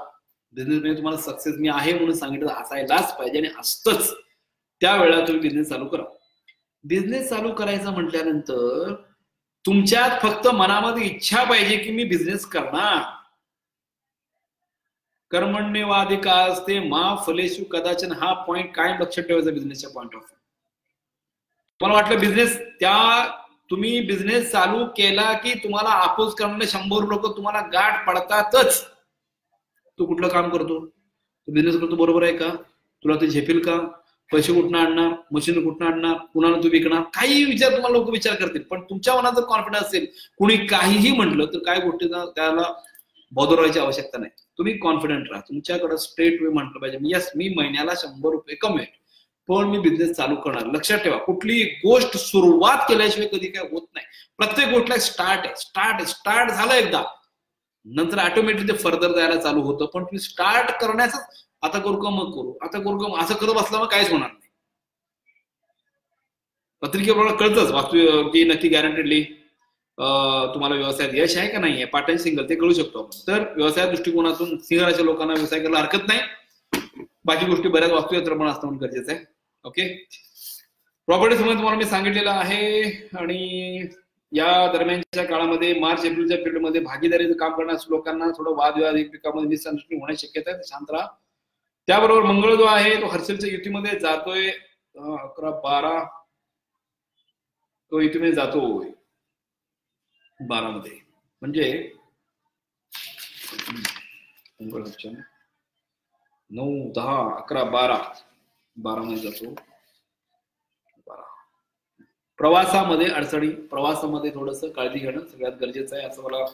बिझनेस मध्ये तुम्हाला सक्सेस मी आहे म्हणून सांगितलं असायलाच पाहिजे आणि असतंच. त्यावेळेला तुम्ही बिझनेस चालू करा. बिझनेस चालू करायचा म्हटल्यानंतर तुमच्यात फक्त मनामध्ये इच्छा पाहिजे की मी बिझनेस करणार. कर्मण्येवाधिकारस्ते मा फलेषु कदाचन हा पॉइंट कायम लक्षात ठेवायचा बिझनेसच्या पॉइंट ऑफ व्ह्यू. तुम्हाला वाटलं बिझनेस, तुम्ही बिझनेस चालू केला की तुम्हाला अपोज करणारे 100 लोक तुम्हाला गाठ पडतातच. तू कुठलं काम करतो, तू बिझनेस करतो बरोबर आहे का, तुला ते झेपेल का, पैसे कुठनं आणणार, मशीन कुठनं आणणार, कुणाला तू विकणार, काही विचार तुम्हाला लोक विचार करतील. पण तुमच्या मनात जर कॉन्फिडन्स असेल, कुणी काहीही म्हटलं तर काय गोष्टीचा त्याला बॉदर व्हायची आवश्यकता नाही. तुम्ही कॉन्फिडंट राहा. तुमच्याकडे स्ट्रेट वे म्हटलं पाहिजे यस मी महिन्याला 100 रुपये कमवेल पण मी बिझनेस चालू करणार. लक्षात ठेवा कुठली गोष्ट सुरुवात केल्याशिवाय कधी काय होत नाही. प्रत्येक गोष्टीला स्टार्ट झालं एकदा नंतर ऑटोमॅटिक ते फर्दर जायला चालू होतं. पण तुम्ही स्टार्ट करण्याचं आता करू का मग करू, आता करू का असं करत बसला मग काहीच होणार नाही. पत्रिकेप्रमाणे कळतच वास्तू की नक्की गॅरंटेडली तुम्हाला व्यवसायात यश आहे का नाही आहे, पार्ट टाइम सिंगल ते कळू शकतो आपण. तर व्यवसाय दृष्टिकोनातून सिंह राशीच्या लोकांना व्यवसाय करायला हरकत नाही. बाकी गोष्टी बऱ्याच वास्तुशास्त्र पण असणं गरजेचं आहे. ओके, प्रॉपर्टी संबंध तुम्हाला मी सांगितलेलं आहे. आणि या दरम्यानच्या काळामध्ये मार्च एप्रिलच्या पिरियडमध्ये भागीदारीचं काम करण्यास लोकांना थोडं वादविवाद एकमेकांमध्ये मिसअंडरस्टँडिंग होण्याची शक्यता आहे, शांत राहा. त्याबरोबर मंगळ जो आहे तो हर्षलच्या युतीमध्ये जातोय 11-12 तो युतीमध्ये जातो 12 मध्ये, म्हणजे 9, 10, 11, 12 मध्ये जातो. 12 प्रवासामध्ये अडचणी, प्रवासामध्ये थोडस काळजी घेणं सगळ्यात गरजेचं आहे असं मला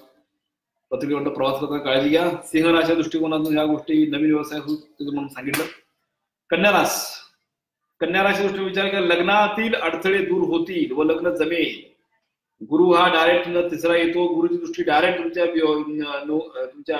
पत्रिकेवर. प्रवास करताना काळजी घ्या. सिंह राशीच्या दृष्टिकोनातून या गोष्टी नवीन व्यवसाय म्हणून सांगितलं. कन्या राशी दृष्टी विचार केला लग्नातील अडथळे दूर होतील व लग्न जमेल. गुरु हा डायरेक्ट तिसरा येतो. गुरुची दृष्टी डायरेक्ट तुमच्या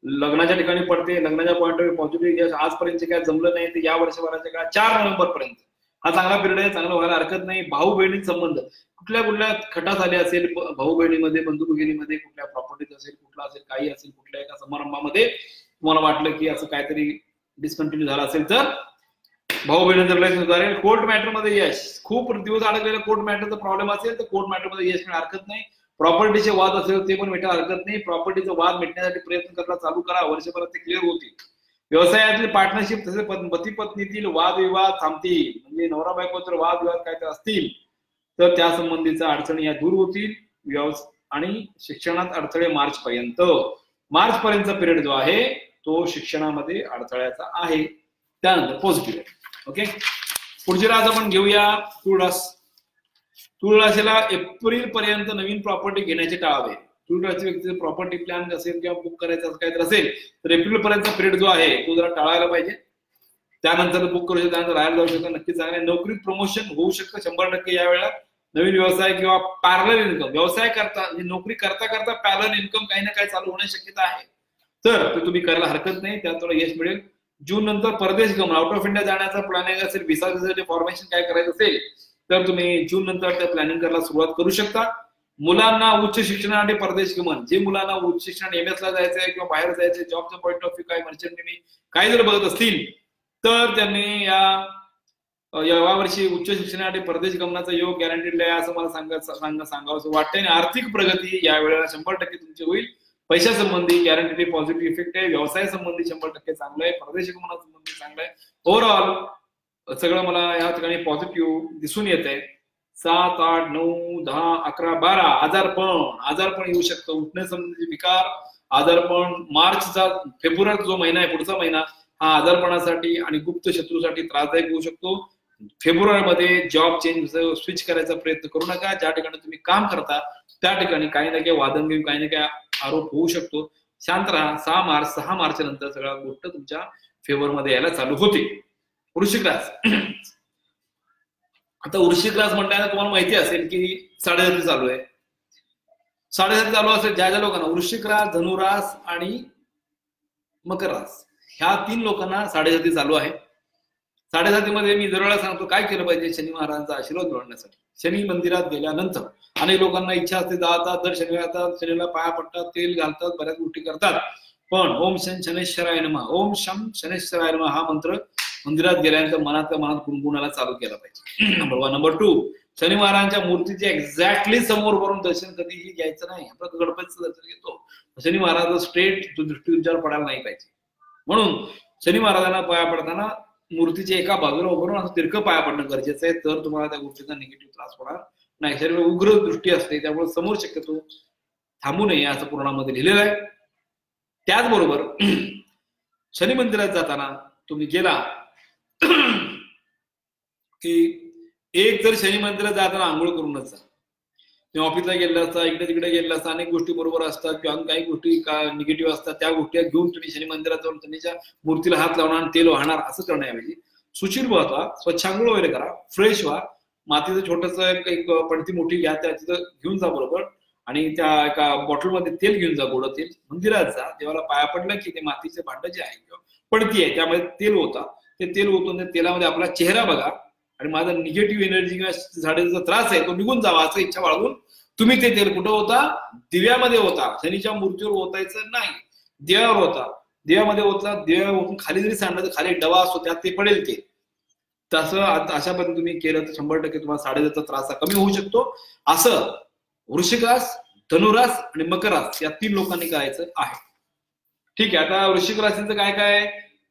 लग्नाच्या ठिकाणी पडते. लग्नाच्या पॉईंट ऑफ पॉझिटिव्ह आजपर्यंत काय जमलं नाही ते या वर्षभराच्या काळात 4 नोव्हेंबर पर्यंत हा चांगला पिरियड आहे, चांगलं व्हायला हरकत नाही. भाऊ बहिणी संबंध कुठल्या खटास आले असेल, भाऊ बहिणीमध्ये बंधू भगिनीमध्ये कुठल्या प्रॉपर्टीज असेल, कुठला असेल, काही असेल, कुठल्या एका समारंभामध्ये तुम्हाला वाटलं की असं काहीतरी डिस्कंटिन्यू झालं असेल तर भाऊ बहिणी जर रिलेशन सुधारेल. कोर्ट मॅटर मध्ये यश, खूप दिवस अडकलेला कोर्ट मॅटरचा प्रॉब्लेम असेल तर कोर्ट मॅटर मध्ये यश मिळायला हरकत नाही. प्रॉपर्टीचे वाद असेल ते पण मिटायला हरकत नाही. प्रॉपर्टीचा वाद मिटण्यासाठी प्रयत्न करायला चालू करा, वर्षभरात ते क्लिअर होतील. व्यवसायातील पार्टनरशिप तसेच पती पत्नीतील वादविवाद थांबतील. म्हणजे नवरा बायको जर वादविवाद काय तर असतील तर त्या संबंधीच्या अडचणी या दूर होतील. आणि शिक्षणात अडथळे मार्च पर्यंतचा पिरियड जो आहे तो शिक्षणामध्ये अडथळ्याचा आहे. त्यानंतर पॉझिटिव्ह आहे. ओके, पुढची रास आपण घेऊया तुळ राशीला एप्रिल पर्यंत नवीन प्रॉपर्टी घेण्याचे टाळावे. तुळ राशी व्यक्तीचे प्रॉपर्टी प्लॅन असेल किंवा बुक करायचं असं काहीतरी असेल तर एप्रिल पर्यंतचा पिरियड जो आहे तो जरा टाळायला पाहिजे. त्यानंतर बुक करू शकतो, त्यानंतर राहायला जाऊ शकतो. नक्कीच चांगले नोकरीत प्रमोशन होऊ शकतं 100% या वेळेला. नवीन व्यवसाय किंवा पॅरलल इन्कम, व्यवसाय करता म्हणजे नोकरी करता करता पॅरलल इन्कम काही ना काही चालू होण्याची शक्यता आहे, तर ते तुम्ही करायला हरकत नाही, त्यात थोडं यश मिळेल. जून नंतर परदेश गमन, आउट ऑफ इंडिया जाण्याचा प्लॅनिंग असेल, व्हिसासाठी फॉर्मेशन काय करायचं असेल तर तुम्ही जून नंतर त्या प्लॅनिंग करायला सुरुवात करू शकता. मुलांना उच्च शिक्षणासाठी परदेश गमन, जे मुलांना उच्च शिक्षण एमएस ला जायचंय किंवा बाहेर जायचंय जॉबच्या पॉईंट ऑफ व्ह्यू काय मर्चंट काही जर बघत असतील तर त्यांनी या वर्षी उच्च शिक्षणासाठी परदेश गमनाचा योग गॅरंटीड आहे असं मला सांगावं वाटतंय. आणि आर्थिक प्रगती या वेळेला 100% तुमची होईल. पैशा संबंधी गॅरंटी पॉझिटिव्ह इफेक्ट आहे. व्यवसाय संबंधी 100% चांगलं आहे. परदेश गमनासंबंधी चांगलं आहे. ओव्हरऑल सगळं मला या ठिकाणी पॉझिटिव्ह दिसून येत आहे. 7, 8, 9, 10, 11, 12 आजारपण येऊ शकतं. उठण्यासंबंधी विकार, आजारपण. मार्चचा फेब्रुवारी जो महिना आहे पुढचा महिना हा आजारपणासाठी आणि गुप्त शत्रूसाठी त्रासदायक होऊ शकतो. फेब्रुवारीमध्ये जॉब चेंज स्विच करायचा प्रयत्न करू नका. ज्या ठिकाणी तुम्ही काम करता त्या ठिकाणी काही ना काही वादंग काही ना काही आरोप होऊ शकतो. शांत राहा. 6 मार्च नंतर सगळ्या गोष्ट तुमच्या फेवरमध्ये यायला चालू होते. वृश्चिक रास, आता वृश्चिक रास म्हटल्यानं तुम्हाला माहिती असेल की 7.5 चालू आहे. 7.5 चालू असेल ज्या लोकांना वृश्चिक रास, धनुरास आणि मकर रास ह्या 3 लोकांना 7.5 चालू आहे. 7.5 मध्ये मी दरवेळेला सांगतो काय केलं पाहिजे शनी महाराजांचा आशीर्वाद मिळवण्यासाठी. शनी मंदिरात गेल्यानंतर अनेक लोकांना इच्छा असते, जातात दर शनिवार शनीला पाया पडतात, तेल घालतात, बऱ्याच गोष्टी करतात, पण ओम शं शनेश्वराय नमः, ओम शं शनेश्वराय नमः हा मंत्र मंदिरात गेल्यानंतर मनात गुणगुणाला चालू केला पाहिजे. नंबर 1. नंबर 2, शनी महाराजांच्या मूर्तीचे एक्झॅक्टली समोर वरून दर्शन कधीही घ्यायचं नाही. आपण गणपतीचं दर्शन घेतो, शनी महाराज स्ट्रेट दृष्टी उज्ज्वल पडायला नाही पाहिजे. म्हणून शनी महाराजांना पाया पडताना मूर्तीच्या एका बाजूला उभं असं तिरकं पाया पडणं गरजेचं आहे, तर तुम्हाला त्या गोष्टीचा निगेटिव्ह त्रास होणार नाही. शरीर उग्र दृष्टी असते, त्यामुळे समोर शक्यतो थांबू नये असं पुराणामध्ये लिहिलेलं आहे. त्याचबरोबर शनी मंदिरात जाताना तुम्ही गेला की एक तर शनी मंदिरात जाताना आंघोळ करूनच जा. तुम्ही ऑफिसला गेला असता, इकडे तिकडे गेला असता, अनेक गोष्टी बरोबर असतात किंवा काही गोष्टी निगेटिव्ह असतात, त्या गोष्टी घेऊन तुम्ही शनी मंदिरात जाऊन शनीच्या मूर्तीला हात लावणार, तेल वाहणार असं करण्याऐवजी सुशील व्हा, स्वच्छ आंघोळ वगैरे करा, फ्रेश व्हा, मातीचं छोटस एक पणती मोठी घ्या, त्या तिथं घेऊन जा बरोबर, आणि त्या एका बॉटलमध्ये तेल घेऊन जा, गोड तेल. मंदिरात जा, देवाला पाया पडलं की ते मातीचे भांड जे आहे किंवा पणती आहे त्यामध्ये तेल होता, ते तेल ओतून त्या तेलामध्ये आपला चेहरा बघा आणि माझा निगेटिव्ह एनर्जी किंवा झाडाचा त्रास आहे तो निघून जावा असं इच्छा बाळगून तुम्ही ते तेल कुठं होता, दिव्यामध्ये होता. शनीच्या मूर्तीवर ओतायचं नाही, दिव्यावर होता. दिव्यामध्ये ओतला, दिव्यावर ओतून खाली जरी सांडलं तर खाली डबा असतो त्यात ते पडेल ते. तसं अशा पद्धतीने तुम्ही केलं तर 100% तुम्हाला 7.5चा त्रास कमी होऊ शकतो. असं वृश्चिक रास, धनुरास आणि मकर रास या 3 लोकांनी करायचं आहे. ठीक आहे. आता वृश्चिक राशीचं काय काय,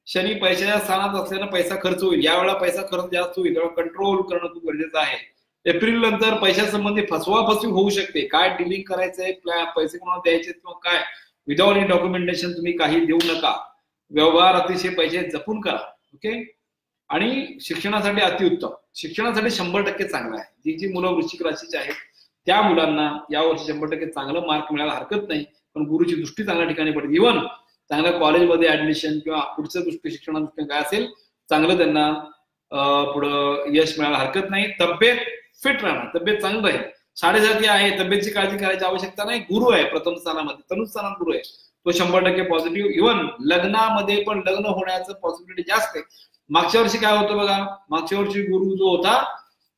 शनी पैशाच्या स्थानात असल्यानं पैसा खर्च होईल, यावेळेला पैसा खर्च जास्त होईल, तेव्हा कंट्रोल करणं खूप गरजेचं आहे. एप्रिल नंतर पैशासंबंधी फसवाफसवी होऊ शकते. काय डिलिंग करायचंय, पैसे कोणाला द्यायचे किंवा काय, विदाउट एनी डॉक्युमेंटेशन तुम्ही काही देऊ नका. व्यवहार अतिशय पैसे जपून करा. ओके. आणि शिक्षणासाठी अतिउत्तम, शिक्षणासाठी 100% चांगलं आहे. जी जी मुलं वृश्चिक राशीची आहेत त्या मुलांना यावर्षी 100% चांगलं मार्क मिळायला हरकत नाही, पण गुरुची दृष्टी चांगल्या ठिकाणी पडते. इव्हन चांगल्या कॉलेजमध्ये ऍडमिशन किंवा पुढच्या दृष्टी शिक्षणात काय असेल चांगलं त्यांना पुढं यश मिळायला हरकत नाही. तब्येत फिट राहणार, तब्येत चांगलं आहे. 7.5 आहे, तब्येतची काळजी करायची आवश्यकता नाही. गुरु आहे प्रथम स्थानामध्ये, तनुस्थानात गुरु आहे, तो 100% पॉझिटिव्ह. इव्हन लग्नामध्ये पण लग्न होण्याचं पॉसिबिलिटी जास्त आहे. मागच्या वर्षी काय होतं बघा, मागच्या वर्षी गुरु जो होता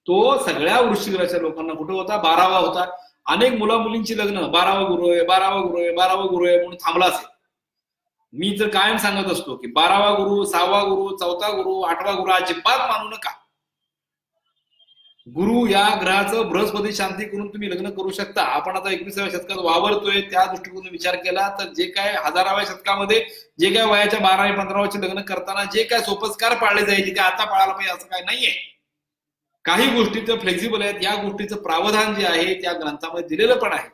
तो सगळ्या वृश्चिक राशीच्या लोकांना कुठं होता, 12वा होता. अनेक मुला मुलींची लग्न 12वा गुरु आहे, 12वा गुरु आहे, 12वा गुरु आहे म्हणून थांबला असेल. मी जर कायम सांगत असतो की 12वा गुरु, 6वा गुरु, 4था गुरु, 8वा गुरु अजिबात मानू नका. गुरु या ग्रहाचं बृहस्पती शांती करून तुम्ही लग्न करू शकता. आपण आता 21व्या शतकात वावरतोय, त्या दृष्टिकोनातून विचार केला तर जे काय 1000व्या शतकामध्ये जे काय वयाच्या 12-15 लग्न करताना जे काय सोपस्कार पाळले जायचे ते आता पाळायला पाहिजे असं काय नाहीये. काही गोष्टीचं फ्लेक्झिबल आहेत, या गोष्टीचं प्रावधान जे आहे त्या ग्रंथामध्ये दिलेलं पण आहे.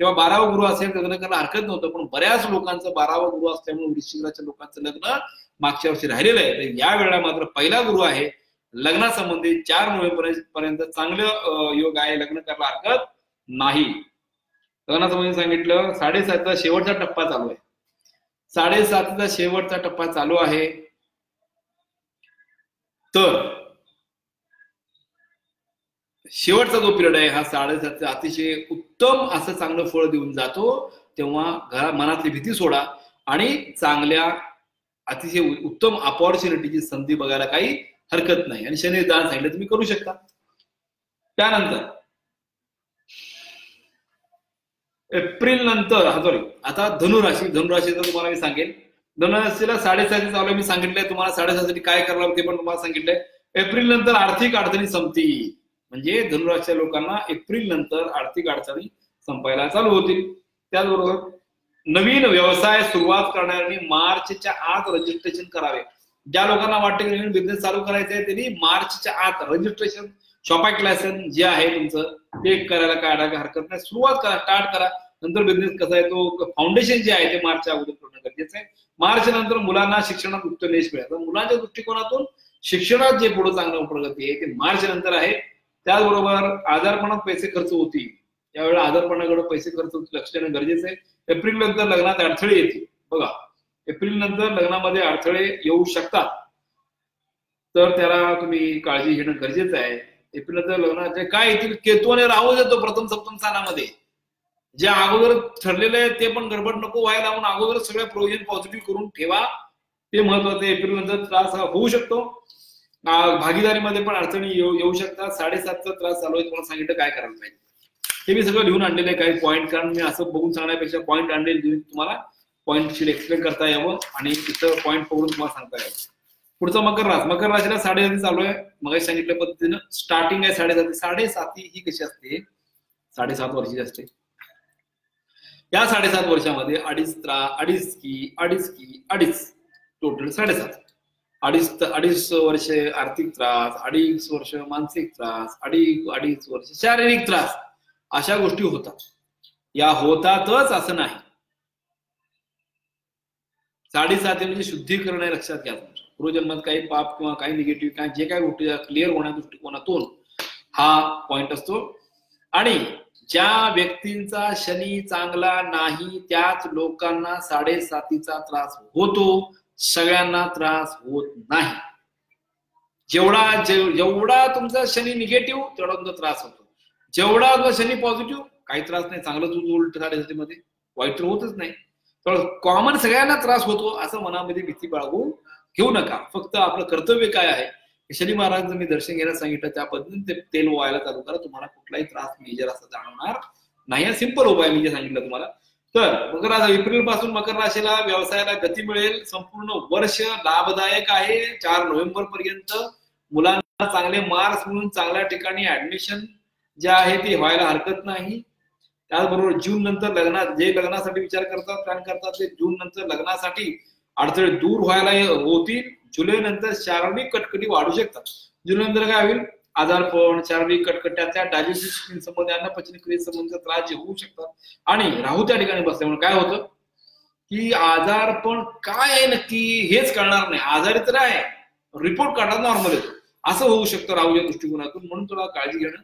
तेव्हा 12वा गुरु असेल लग्न करायला हरकत नव्हतं, पण बऱ्याच लोकांचं 12वा गुरु असल्यामुळे वृश्चिक राशीच्या लोकांचं लग्न मागच्या वर्षी राहिलेलं आहे. तर या वेळेला मात्र पहिला गुरु आहे. लग्नासंबंधी 4 नोव्हेंबरपर्यंत चांगलं योग आहे, लग्न करायला हरकत नाही. लग्नासंबंधी सांगितलं. 7.5चा शेवटचा टप्पा चालू आहे. 7.5चा शेवटचा टप्पा चालू आहे. तर शेवटचा जो पिरियड आहे हा 7.5चा अतिशय उत्तम असं चांगलं फळ देऊन जातो. तेव्हा मनातली भीती सोडा आणि चांगल्या अतिशय उत्तम अपॉर्च्युनिटीची संधी बघायला काही हरकत नाही. आणि शनी दान सांगितलं तुम्ही करू शकता. त्यानंतर एप्रिल नंतर आता धनुराशी, धनुराशीचं तुम्हाला मी सांगेन. धनुराशीला 7.5 चालू मी सांगितलंय तुम्हाला. 7.5 काय करावं ते पण तुम्हाला सांगितलंय. एप्रिल नंतर आर्थिक अडचणी संपतील, म्हणजे धनुराशीच्या लोकांना एप्रिल नंतर आर्थिक अडचणी संपायला चालू होतील. त्याचबरोबर नवीन व्यवसाय सुरुवात करणाऱ्यांनी मार्चच्या आत रजिस्ट्रेशन करावे. ज्या लोकांना वाटतं की नवीन बिझनेस चालू करायचा आहे त्यांनी मार्चच्या आत रजिस्ट्रेशन, शॉप लायसन जे आहे तुमचं ते करायला काय हरकत नाही. सुरुवात करा, स्टार्ट करा. नंतर बिझनेस कसा आहे तो फाउंडेशन जे आहे ते मार्चच्या अगोदर करणं गरजेचं आहे. मार्च नंतर मुलांना शिक्षणात उत्तम यश मिळेल. मुलांच्या दृष्टिकोनातून शिक्षणात जे पुढे चांगलं प्रगती आहे ते मार्च नंतर आहे. त्याचबरोबर आजारपणात पैसे खर्च होतील. यावेळेला आजारपणाकडे पैसे खर्च होतील, लक्ष देणं गरजेचं आहे. एप्रिल नंतर लग्नात अडथळे येतील. बघा, एप्रिल नंतर लग्नामध्ये अडथळे येऊ शकतात, तर त्याला तुम्ही काळजी घेणं गरजेचं आहे. एप्रिल नंतर लग्नाचे काय येतील, केतू आणि राहू देतो प्रथम सप्तम स्थानामध्ये. जे अगोदर ठरलेलं आहे ते पण गडबड नको व्हायला म्हणून अगोदर सगळ्या प्रोव्हिजन पॉझिटिव्ह करून ठेवा. ते महत्वाचं. एप्रिल नंतर त्रास होऊ शकतो, भागीदारीमध्ये पण अडचणी येऊ शकतात. 7.5चा त्रास चालू आहे, तुम्हाला सांगितलं काय करायला पाहिजे. हे मी सगळं लिहून आणलेलं आहे काही पॉईंट, कारण मी असं बघून सांगण्यापेक्षा पॉईंट आणलेले तुम्हाला पॉईंटशी एक्सप्लेन करता यावं आणि तिथं पॉईंट पकडून तुम्हाला सांगता यावं. पुढचा मकर रास. मकर राशीला 7.5 चालू आहे, मग सांगितल्या पद्धतीनं स्टार्टिंग आहे 7.5. 7.5 ही कशी असते, 7.5 वर्षाची असते. या 7.5 वर्षामध्ये अडीच टोटल 7.5. अडीच वर्ष आर्थिक त्रास, 2.5 वर्ष मानसिक त्रास, 2.5 वर्ष शारीरिक त्रास, अशा गोष्टी होतात. या होतातच असं नाही. 7.5 म्हणजे शुद्धीकरण आहे, लक्षात घ्या. पूर्वजन्मात काही पाप किंवा काही निगेटिव्ह काय जे काही गोष्टी क्लिअर होण्या दृष्टिकोनातून हा पॉइंट असतो. आणि ज्या व्यक्तींचा शनी चांगला नाही त्याच लोकांना 7.5चा त्रास होतो, सगळ्यांना त्रास होत नाही. जेवढा तुमचा शनी निगेटिव्ह तेवढा तुमचा त्रास होतो. जेवढा तुमचा शनी पॉझिटिव्ह काही त्रास नाही, चांगलंच उलट 7.5 मध्ये, वाईट तर होतच नाही. तर कॉमन सगळ्यांना त्रास होतो असं मनामध्ये भीती बाळगून घेऊ नका. फक्त आपलं कर्तव्य काय आहे, शनी महाराजांचं मी दर्शन घ्यायला सांगितलं त्या पद्धतीने ते तेल व्हायला चालू करा, तुम्हाला कुठलाही त्रास मेजर असा जाणवणार नाही. सिंपल उपाय मी जे सांगितलं तुम्हाला. तर मकर राशी, एप्रिल पासून मकर राशीला व्यवसायाला गती मिळेल. संपूर्ण वर्ष लाभदायक आहे. 4 नोव्हेंबर पर्यंत मुलांना चांगले मार्क्स म्हणून चांगल्या ठिकाणी ऍडमिशन जे आहे ते व्हायला हरकत नाही. त्याचबरोबर जून नंतर लग्नासाठी विचार करतात, प्लॅन करतात, ते जून नंतर लग्नासाठी अडथळे दूर व्हायला होतील. जुलै नंतर शारीरिक कटकटी वाढू शकतात. जुलै नंतर काय होईल, आजारपण, शारीरिक कटकट्याच्या डायजेस्टिव्ह संबंधी, अन्न पचन क्रिये संबंधीचे त्रास जे होऊ शकतात. आणि राहू त्या ठिकाणी बसल्यामुळे काय होतं की आजारपण काय आहे नक्की हेच कळणार नाही. आजारी तर आहे, रिपोर्ट काढा नॉर्मल येतो, असं होऊ शकतं राहूच्या दृष्टिकोनातून. म्हणून तुला काळजी घेणं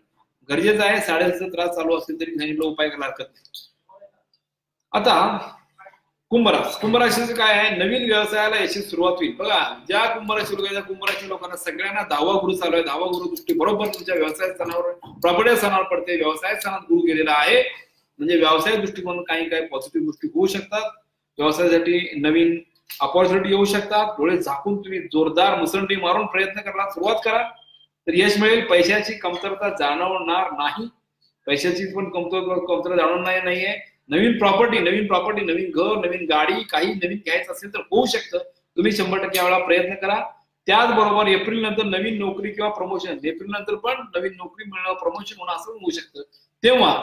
गरजेचं आहे. 7.5चा त्रास चालू असेल तरी सांगितलं उपाय करायला हरकत नाही. आता कुंभराशीचं काय आहे, नवीन व्यवसायाला याची सुरुवात होईल. बघा, ज्या कुंभराशी लोकांना सगळ्यांना 10वा गुरु चालू आहे. 10वा गुरु दृष्टी बरोबर तुमच्या व्यवसाय स्थानावर, प्रॉपर्टी स्थानावर पडते. व्यवसाय स्थानात गुरु गेलेला आहे, म्हणजे व्यवसाय दृष्टिकोन काही पॉझिटिव्ह गोष्टी होऊ शकतात. व्यवसायासाठी नवीन अपॉर्च्युनिटी येऊ शकतात. डोळे झाकून तुम्ही जोरदार मुसंडी मारून प्रयत्न करायला सुरुवात करा, तर यश मिळेल. पैशाची कमतरता जाणवणार नाही. पैशाची पण कमतरता जाणवणार नाहीये. नवीन प्रॉपर्टी, नवीन घर, नवीन गाडी, काही नवीन घ्यायचं असेल तर होऊ शकतं. तुम्ही 100% यावेळा प्रयत्न करा. त्याचबरोबर एप्रिल नंतर नवीन नोकरी किंवा प्रमोशन, एप्रिल नंतर पण नवीन नोकरी मिळणं, प्रमोशन होणं असं होऊ शकतं. तेव्हा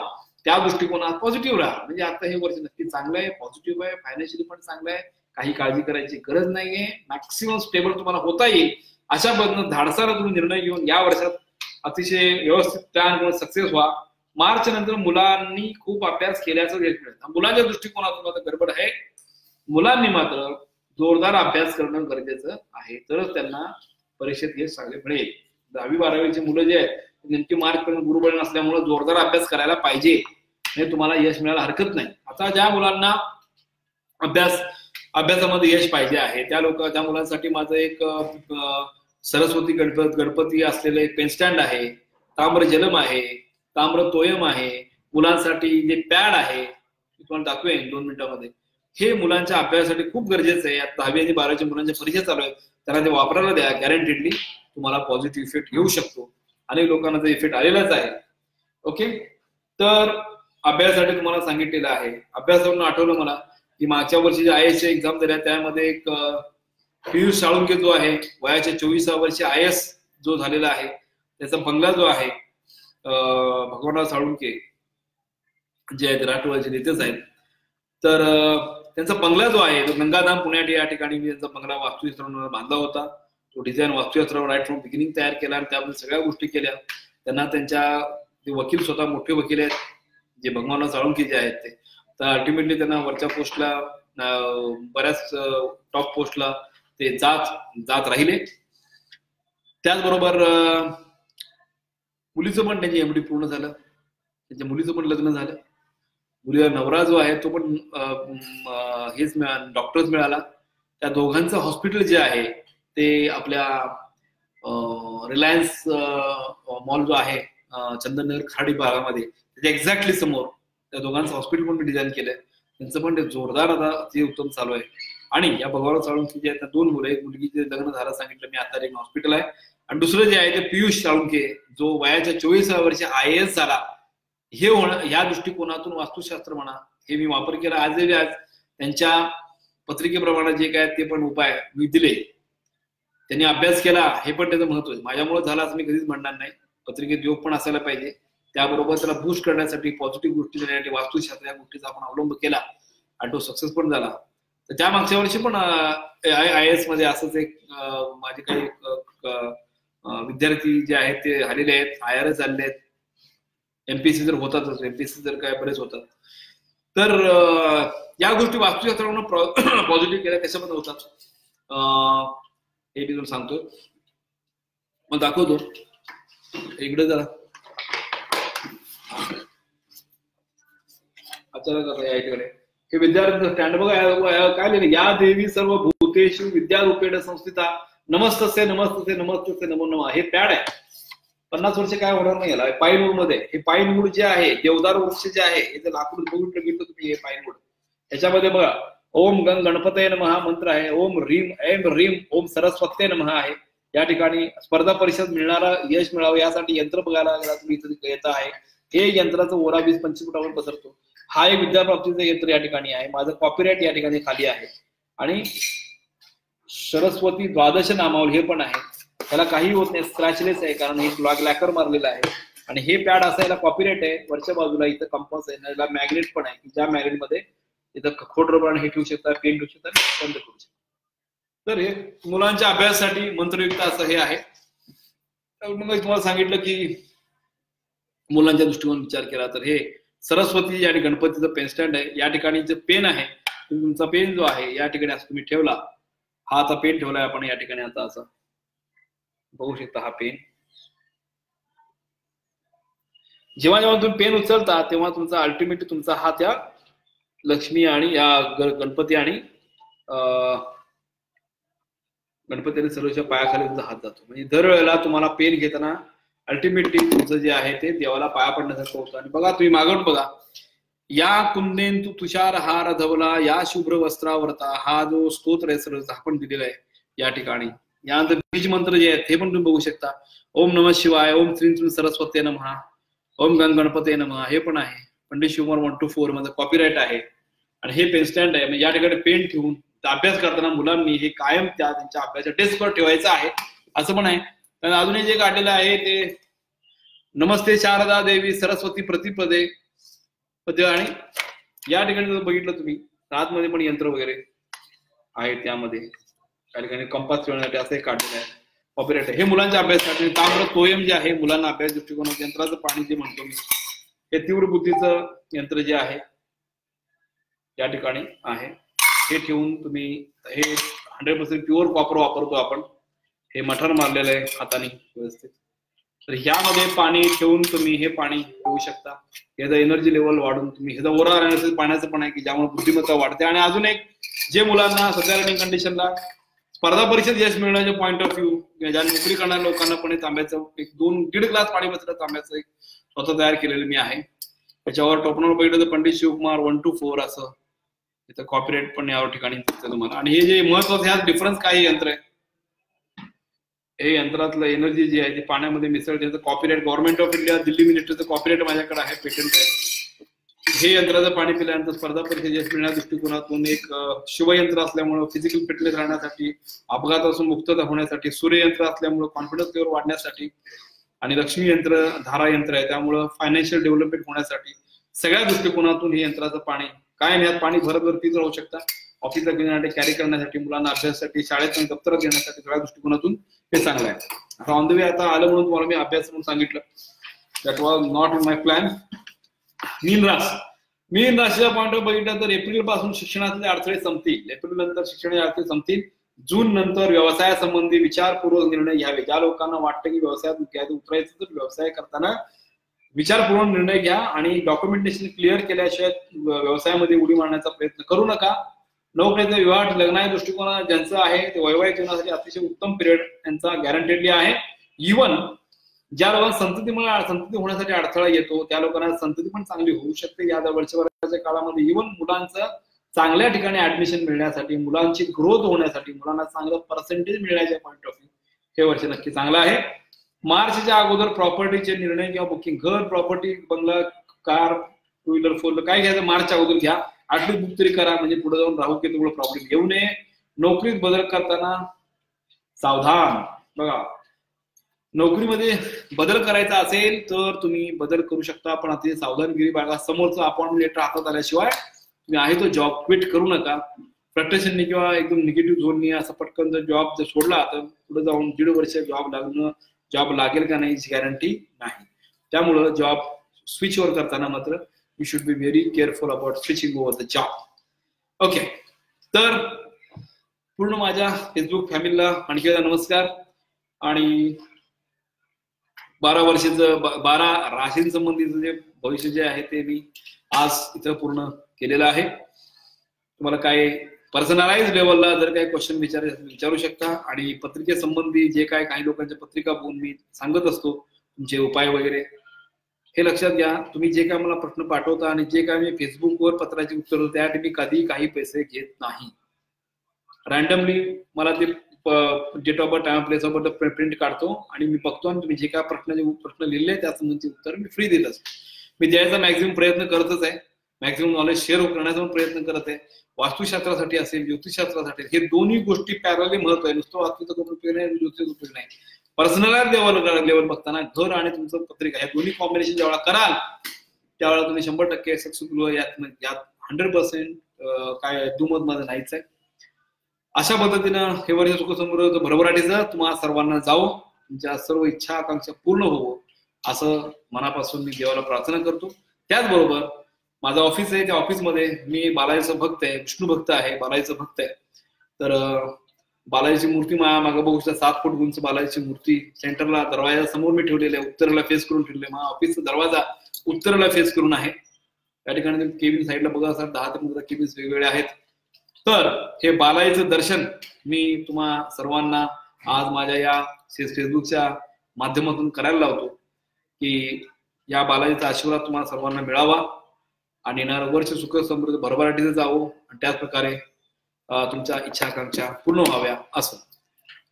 त्या दृष्टिकोनात पॉझिटिव्ह राहा. म्हणजे आता हे वर्ष नक्की चांगलं आहे, पॉझिटिव्ह आहे, फायनान्शियली पण चांगलं आहे. काही काळजी करायची गरज नाहीये. मॅक्सिमम स्टेबल तुम्हाला होता येईल अशा पद्धतीनं धाडसाला तुम्ही निर्णय घेऊन या वर्षात अतिशय व्यवस्थित प्लॅन सक्सेस व्हा. मार्च नंतर मुलांनी खूप अभ्यास केल्याचं यश मिळेल. मुलांच्या दृष्टिकोनातून आता गडबड आहे. मुलांनी मात्र जोरदार अभ्यास करणं गरजेचं आहे, तरच त्यांना परीक्षेत यश चांगले मिळेल. 10वी 12वीची मुलं जे आहेत नेमकी मार्क करून गुरुबळ नसल्यामुळे जोरदार अभ्यास करायला पाहिजे, हे तुम्हाला यश मिळायला हरकत नाही. आता ज्या मुलांना अभ्यासामध्ये यश पाहिजे आहे त्या मुलांसाठी माझं एक सरस्वती गणपती असलेलं एक पेन स्टँड आहे, ताम्र जलम आहे, ताम्र तोयम आहे. मुलांसाठी जे पॅड आहे तुम्हाला दाखवेन 2 मिनिटांमध्ये, हे मुलांच्या अभ्यासासाठी खूप गरजेचं आहे. आता 10वी आणि 12वीच्या मुलांच्या परीक्षा चालू आहेत, त्यांना ते वापरायला द्या. गॅरंटेडली तुम्हाला पॉझिटिव्ह इफेक्ट येऊ शकतो. अनेक लोकांना तो इफेक्ट आलेलाच आहे. ओके, तर अभ्यासासाठी तुम्हाला सांगितलेलं आहे. अभ्यासावरून आठवलं मला की मागच्या वर्षी जे IAS चे एक्झाम दिल्या त्यामध्ये एक पियुष साळुंके जो आहे, वयाच्या 24व्या वर्षी IAS जो झालेला आहे, त्याचा बंगला जो आहे, भगवानराव साळुंके जे आहेत राष्ट्रवादीचे नेतेच आहेत, तर त्यांचा बंगला जो आहे तो गंगाधाम पुण्यात या ठिकाणी मी त्यांचा बंगला वास्तुशास्त्रावर बांधला होता. तो डिझाईन वास्तुशास्त्रावर राईट फ्रॉम बिगिनिंग तयार केला आणि त्यामध्ये सगळ्या गोष्टी केल्या. त्यांना त्यांच्या वकील, स्वतः मोठे वकील आहेत जे भगवानराव साळुंके जे आहेत ते, तर अल्टिमेटली त्यांना वरच्या पोस्टला, बऱ्याच टॉप पोस्टला ते जात राहिले. त्याचबरोबर मुलीचं पण त्यांची MD पूर्ण झालं, त्यांच्या मुलीचं पण लग्न झालं. मुलीला नवरा जो आहे तो पण हेच डॉक्टरच मिळाला. त्या दोघांचं हॉस्पिटल जे आहे ते आपल्या रिलायन्स मॉल जो आहे चंदननगर खाडी भागामध्ये, त्याच्या एक्झॅक्टली समोर त्या दोघांचं हॉस्पिटल पण मी डिझाईन केलंय. त्यांचं पण ते जोरदार आता ते उत्तम चालू आहे. आणि या भगवान साळुंखे जे आहेत दोन मुलं, एक मुलगीचे लग्न झालं सांगितलं मी आता, एक हॉस्पिटल आहे, आणि दुसरं जे आहे ते पियुष साळुंखे जो वयाच्या 24व्या वर्षी IAS झाला. हे होणं, या दृष्टिकोनातून वास्तुशास्त्र म्हणा हे मी वापर केला. आजही आज त्यांच्या पत्रिकेप्रमाणे जे काय ते पण उपाय मी दिले, त्यांनी अभ्यास केला, हे पण त्याचं महत्व आहे. माझ्यामुळे झाला असं मी कधीच म्हणणार नाही. पत्रिकेत योग पण असायला पाहिजे, त्याबरोबर त्याला बूस्ट करण्यासाठी, पॉझिटिव्ह गोष्टी देण्यासाठी वास्तुशास्त्र या गोष्टीचा आपण अवलंब केला आणि तो सक्सेस पण झाला. तर त्या मागच्या वर्षी पण IAS मध्ये असंच एक माझे काही विद्यार्थी जे आहेत ते आलेले आहेत, IRS झालेले आहेत. MPSC जर होतातच, MPSC जर काय बरेच होतात. तर या गोष्टी वास्तुशास्त्रानं पॉझिटिव्ह केल्या कशामध्ये होतात हे मी तुला सांगतो. मग दाखवतो इकडे जरा. अचानक या इकडे हे विद्यार्थी स्टँड बघा काय लिहिलं, या देवी सर्व भूतेषु विद्यारूपेण संस्थिता नमस्तसे नमस्तसे नमस्तसे नमो नमः. हे पॅड आहे, 50 वर्ष काय होणार नाही याला. पाईन वूड मध्ये, हे पाईन वूड जे आहे, देवदार वृक्ष जे आहे, हे लाकूड बघून बघितलं तुम्ही, हे पाईन वूड. त्याच्यामध्ये बघा ओम गणपतये नमः हा मंत्र आहे, ओम ह्रीम ऐम ह्रीम ओम सरस्वत्ये नमः आहे. या ठिकाणी स्पर्धा परीक्षेत मिळणारा यश मिळावं यासाठी यंत्र बघायला गेला तुम्ही इथे येत आहे. हे यंत्राचं ओरा 20-25 फुटावर पसरतो. हा एक विद्याप्राप्तीचं यंत्र या ठिकाणी आहे. माझं कॉपीराइट या ठिकाणी खाली आहे. आणि सरस्वती द्वादश नामावली हे पण आहे. त्याला काही होत नाही, स्क्रॅचलेस आहे कारण हे लॅकर मारलेलं आहे. आणि हे पॅड असायला कॉपीराइट आहे. वरच्या बाजूला इथं कंपास आहे, याला मॅग्नेट पण आहे की ज्या मॅग्नेट मध्ये इथं खोड रबर हे ठेवू शकता, पेन ठेवू शकता, बंद करू शकता. तर हे मुलांच्या अभ्यासासाठी मंत्रयुक्त असं हे आहे. मग तुम्हाला सांगितलं की मुलांच्या दृष्टिकोन विचार केला तर हे सरस्वती आणि गणपतीचं पेन स्टँड आहे. या ठिकाणी जे पेन आहे, तुमचा पेन जो आहे या ठिकाणी असं तुम्ही ठेवला, हा आता पेन ठेवलाय आपण या ठिकाणी, आता असं बघू शकता हा पेन. जेव्हा जेव्हा तुम्ही पेन उचलता तेव्हा तुमचा अल्टिमेटली तुमचा हा त्या लक्ष्मी आणि या गणपती आणि गणपतीने सर्वच्या पायाखाली तुमचा हात जातो. म्हणजे दरवेळेला तुम्हाला पेन घेताना अल्टिमेटली तुमचं जे आहे ते देवाला पाया पडण्यासारखं होतं. आणि बघा तुम्ही मागवत बघा, या कुंदेंतु तुषार हार धवला या शुभ्र वस्त्रावरता, हा जो स्तोत्र आहे सर्व आपण दिलेला आहे या ठिकाणी. यानंतर बीज मंत्र जे आहेत हे पण तुम्ही बघू शकता. ओम नमः शिवाय, ओम श्री सरस्वती नमः, ओम गणपते नमः हे पण आहे. पंडित शिवकुमार 1 to 4 मध्ये कॉपीराइट आहे. आणि हे पेन स्टँड आहे. म्हणजे या ठिकाणी पेन ठेवून अभ्यास करताना मुलांनी हे कायम त्यांच्या अभ्यासाच्या डेस्कवर ठेवायचं आहे असं पण आहे. कारण अजूनही जे काढलेलं आहे ते नमस्ते शारदा देवी सरस्वती प्रतिपदे. आणि या ठिकाणी जर बघितलं तुम्ही आतमध्ये पण यंत्र वगैरे आहे, त्यामध्ये त्या ठिकाणी कंपास ठेवण्यासाठी असं एक काढलेलं आहे. कॉपीराइट हे मुलांच्या अभ्यासासाठी. ताम्र तोयम जे आहे मुलांना अभ्यास दृष्टिकोनात, यंत्राचं पाणी जे म्हणतो मी, हे तीव्र बुद्धीचं यंत्र जे आहे या ठिकाणी आहे. हे ठेवून तुम्ही, हे 100% प्युअर कॉपर वापरतो आपण. हे मठार मारलेलं आहे हाताने व्यवस्थित. तर ह्यामध्ये पाणी ठेवून तुम्ही हे पाणी पिऊ शकता. याचा एनर्जी लेवल वाढून तुम्ही, ह्याचा ओरा राहण्याचं पाण्याचं पण आहे की ज्यामुळे बुद्धिमत्ता वाढते. आणि अजून एक, जे मुलांना सध्या रनिंग कंडिशनला स्पर्धा परीक्षेत यश मिळण्याच्या पॉईंट ऑफ व्ह्यू, ज्या नोकरी करणाऱ्या लोकांना पण तांब्याचं 1-2-1.5 ग्लास पाणी बसलं तांब्याचं एक स्वतः तयार केलेलं मी आहे. त्याच्यावर टोपणावर बघितलं तर पंडित शिवकुमार 1 to 4 असं इथं कॉपीराइट पण यावर ठिकाणी दिसतं तुम्हाला. आणि हे जे महत्वाचं, ह्या डिफरन्स काही यंत्र आहे, हे यंत्रातलं एनर्जी जी आहे ती पाण्यामध्ये मिसळते. Copyright government of India Delhi मिनिस्टरचं कॉपीराइट माझ्याकडे आहे, पेटंट आहे. हे यंत्राचं पाणी पिल्यानंतर स्पर्धा परीक्षेत यश मिळण्या दृष्टिकोनातून एक शिवयंत्र असल्यामुळं फिजिकल फिटनेस राहण्यासाठी, अपघातापासून मुक्तता होण्यासाठी, सूर्ययंत्र असल्यामुळं कॉन्फिडन्स लेवल वाढण्यासाठी, आणि लक्ष्मी यंत्र धारा यंत्र आहे त्यामुळं फायनान्शियल डेव्हलपमेंट होण्यासाठी, सगळ्या दृष्टिकोनातून हे यंत्राचं पाणी काय नाही, यात पाणी भरत वरतीच राहू शकता. ऑफिसला घेण्यासाठी, कॅरी करण्यासाठी, मुलांना अभ्यासासाठी, शाळेत दप्तरात घेण्यासाठी, सगळ्या दृष्टिकोनातून हे चांगलं आहे. आता ऑन द वे आता आलं म्हणून तुम्हाला मी अभ्यास म्हणून सांगितलं. That was not in my plan. मीन राशीच्या पॉईंट ऑफ बघितलं तर एप्रिल पासून शिक्षणातले अडथळे संपतील. एप्रिल नंतर शिक्षणाचे अडथळे संपतील. जून नंतर व्यवसायासंबंधी विचारपूर्वक निर्णय घ्यावे. ज्या लोकांना वाटतं की व्यवसायात उतरायचं तर व्यवसाय करताना विचारपूर्वक निर्णय घ्या आणि डॉक्युमेंटेशन क्लिअर केल्याशिवाय व्यवसायामध्ये उडी मारण्याचा प्रयत्न करू नका. नोकरीचा विवाह, लग्नाच्या दृष्टिकोन ज्यांचं आहे ते वैवाहिक जीवनासाठी अतिशय उत्तम पिरियड यांचा गॅरंटेडली आहे. इव्हन ज्या लोकांना संतती होण्यासाठी अडथळा येतो त्या लोकांना संतती पण चांगली होऊ शकते या वर्षभराच्या काळामध्ये. इव्हन मुलांचं चांगल्या ठिकाणी ऍडमिशन मिळण्यासाठी, मुलांची ग्रोथ होण्यासाठी, मुलांना चांगलं पर्सेंटेज मिळण्याच्या पॉईंट ऑफ व्ह्यू हे वर्ष नक्की चांगलं आहे. मार्चच्या अगोदर प्रॉपर्टीचे निर्णय किंवा बुकिंग, घर, प्रॉपर्टी, बंगला, car, two wheeler, four wheeler काय घ्यायचं मार्चच्या अगोदर घ्या. आठवी बुक तरी करा, म्हणजे पुढे जाऊन राहू की तुम्हाला प्रॉब्लेम येऊ नये. नोकरीत बदल करताना सावधान. बघा, नोकरीमध्ये बदल करायचा असेल तर तुम्ही बदल करू शकता, पण आता सावधानगिरी बाळगा. समोरचं अपॉइंटमेंट लेटर हातात आल्याशिवाय तुम्ही आहे तो जॉब क्विट करू नका. फ्रस्ट्रेशनने किंवा एकदम निगेटिव्ह झोननी असं पटकन जर जॉब जर सोडला तर पुढे जाऊन 1.5 वर्ष जॉब लागेल का नाही याची गॅरंटी नाही. त्यामुळं जॉब स्विच ओव्हर करताना मात्र you should be very careful about switching over the job. Okay, तर पूर्ण माझ्या फेसबुक फॅमिलीला आणखी एकदा नमस्कार. आणि 12 वर्षाचं 12 राशींसंबंधीचं जे भविष्य जे आहे ते मी आज इथं पूर्ण केलेलं आहे. तुम्हाला काय पर्सनलाइज लेवलला जर काही क्वेश्चन विचारू शकता. आणि पत्रिकेसंबंधी जे काय काही लोकांच्या पत्रिका बघून मी सांगत असतो तुमचे उपाय वगैरे, हे लक्षात घ्या. तुम्ही जे काय मला प्रश्न पाठवता आणि जे काय मी फेसबुकवर पत्राची उत्तर त्यासाठी मी कधी काही पैसे घेत नाही. रॅन्डमली मला ते date of birth, time, place of birth print काढतो आणि मी बघतो आणि तुम्ही जे काय प्रश्न लिहिले त्या संबंधीचे उत्तर मी फ्री देत असतो. मी द्यायचा मॅक्झिमम प्रयत्न करतच आहे. मॅक्झिमम नॉलेज शेअर करण्याचा प्रयत्न करत आहे. वास्तुशास्त्रासाठी असेल, ज्योतिषशास्त्रासाठी, हे दोन्ही गोष्टी पॅरलली महत्व आहे. नुसतं वास्तूचा उपयोग नाही, ज्योतिष उपयोग नाही. पर्सनलाइज लेवल बघताना घर आणि तुमचं पत्रिका हे दोन्ही कॉम्बिनेशन ज्यावेळेला कराल त्यावेळेला तुम्ही 100% सक्सेसफुल. यात 100% काय दुमत माझं नाहीच आहे. अशा पद्धतीनं हे वर्ष सुखसमृद्ध भरभराटीचं तुम्हाला सर्वांना जावं, तुमच्या सर्व इच्छा आकांक्षा पूर्ण होवं असं मनापासून मी देवाला प्रार्थना करतो. त्याचबरोबर माझं ऑफिस आहे, त्या ऑफिसमध्ये मी बालाजीचं भक्त आहे, विष्णू भक्त आहे, बालाजीचं भक्त आहे. तर बालाजीची मूर्ती मागं बघू शकता, 7 फूट उंच बालाजीची मूर्ती सेंटरला दरवाजा समोर मी ठेवलेली आहे. उत्तरेला फेस करून ठेवले. माझा ऑफिसचा दरवाजा उत्तरेला फेस करून आहे. त्या ठिकाणी तुम्ही केबिन साईडला बघा असाल 10 ते 15 केबिन्स वेगवेगळे आहेत. तर हे बालाजीचं दर्शन मी तुम्हा सर्वांना आज माझ्या या फेसबुकच्या माध्यमातून करायला लावतो की या बालाजीचा आशीर्वाद तुम्हाला सर्वांना मिळावा आणि येणारं वर्ष सुख समृद्ध भरभराटीचं जावं आणि त्याच प्रकारे तुमच्या इच्छा आकांक्षा पूर्ण व्हाव्या असं.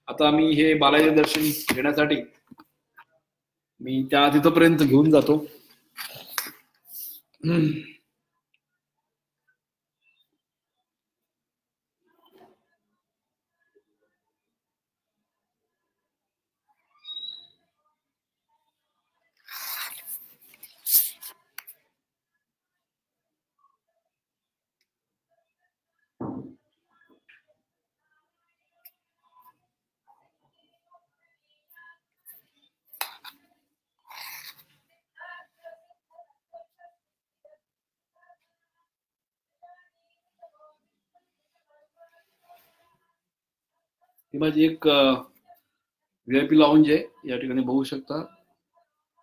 आता मी हे बालाजी दर्शन घेण्यासाठी मी त्या तिथपर्यंत घेऊन जातो. ही माझी एक VIP लाऊंज आहे. या ठिकाणी बघू शकता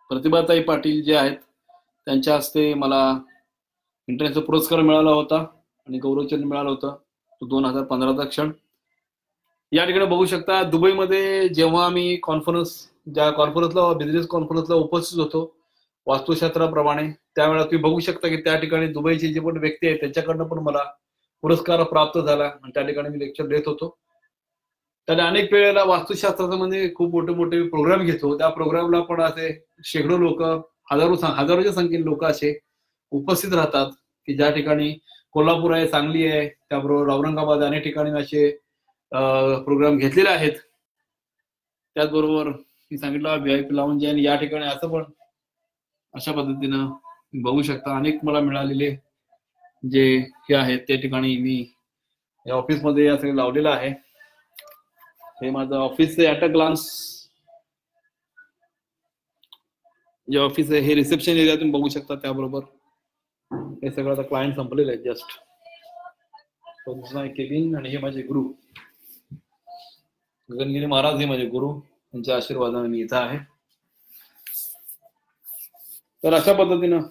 प्रतिभाताई पाटील जे आहेत त्यांच्या हस्ते मला इंटरनॅशनल पुरस्कार मिळाला होता आणि गौरवचिन्ह मिळालं होतं. तो 2015चा क्षण. या ठिकाणी बघू शकता दुबईमध्ये जेव्हा मी ज्या कॉन्फरन्सला बिझनेस कॉन्फरन्सला उपस्थित होतो वास्तुशास्त्राप्रमाणे, त्यावेळेला तुम्ही बघू शकता की त्या ठिकाणी दुबईचे जे पण व्यक्ती आहेत त्यांच्याकडनं पण मला पुरस्कार प्राप्त झाला आणि त्या ठिकाणी मी लेक्चर देत होतो. त्याला अनेक वेळेला वास्तुशास्त्राचा म्हणजे खूप मोठे मोठे प्रोग्राम घेतो. त्या प्रोग्रामला पण असे शेकडो लोक, हजारोच्या संख्येने लोक असे उपस्थित राहतात की ज्या ठिकाणी कोल्हापूर आहे, सांगली आहे, त्याबरोबर औरंगाबाद अनेक ठिकाणी असे प्रोग्राम घेतलेले आहेत. त्याचबरोबर मी सांगितलं VIP लाऊंज आहे आणि या ठिकाणी असं पण अशा पद्धतीनं बघू शकता अनेक मला मिळालेले जे हे आहेत त्या ठिकाणी मी या ऑफिसमध्ये या सगळं लावलेलं आहे. हे माझं ऑफिस आहे. ऍट अ ग्लान्स जे ऑफिस आहे हे रिसेप्शन एरिया तुम्ही बघू शकता. त्याबरोबर हे सगळं आता क्लायंट संपलेलं आहे जस्ट. केबिन आणि हे माझे गुरु गगनगिरी महाराज, हे माझे गुरु, त्यांच्या आशीर्वादाने मी इथं आहे. तर अशा पद्धतीनं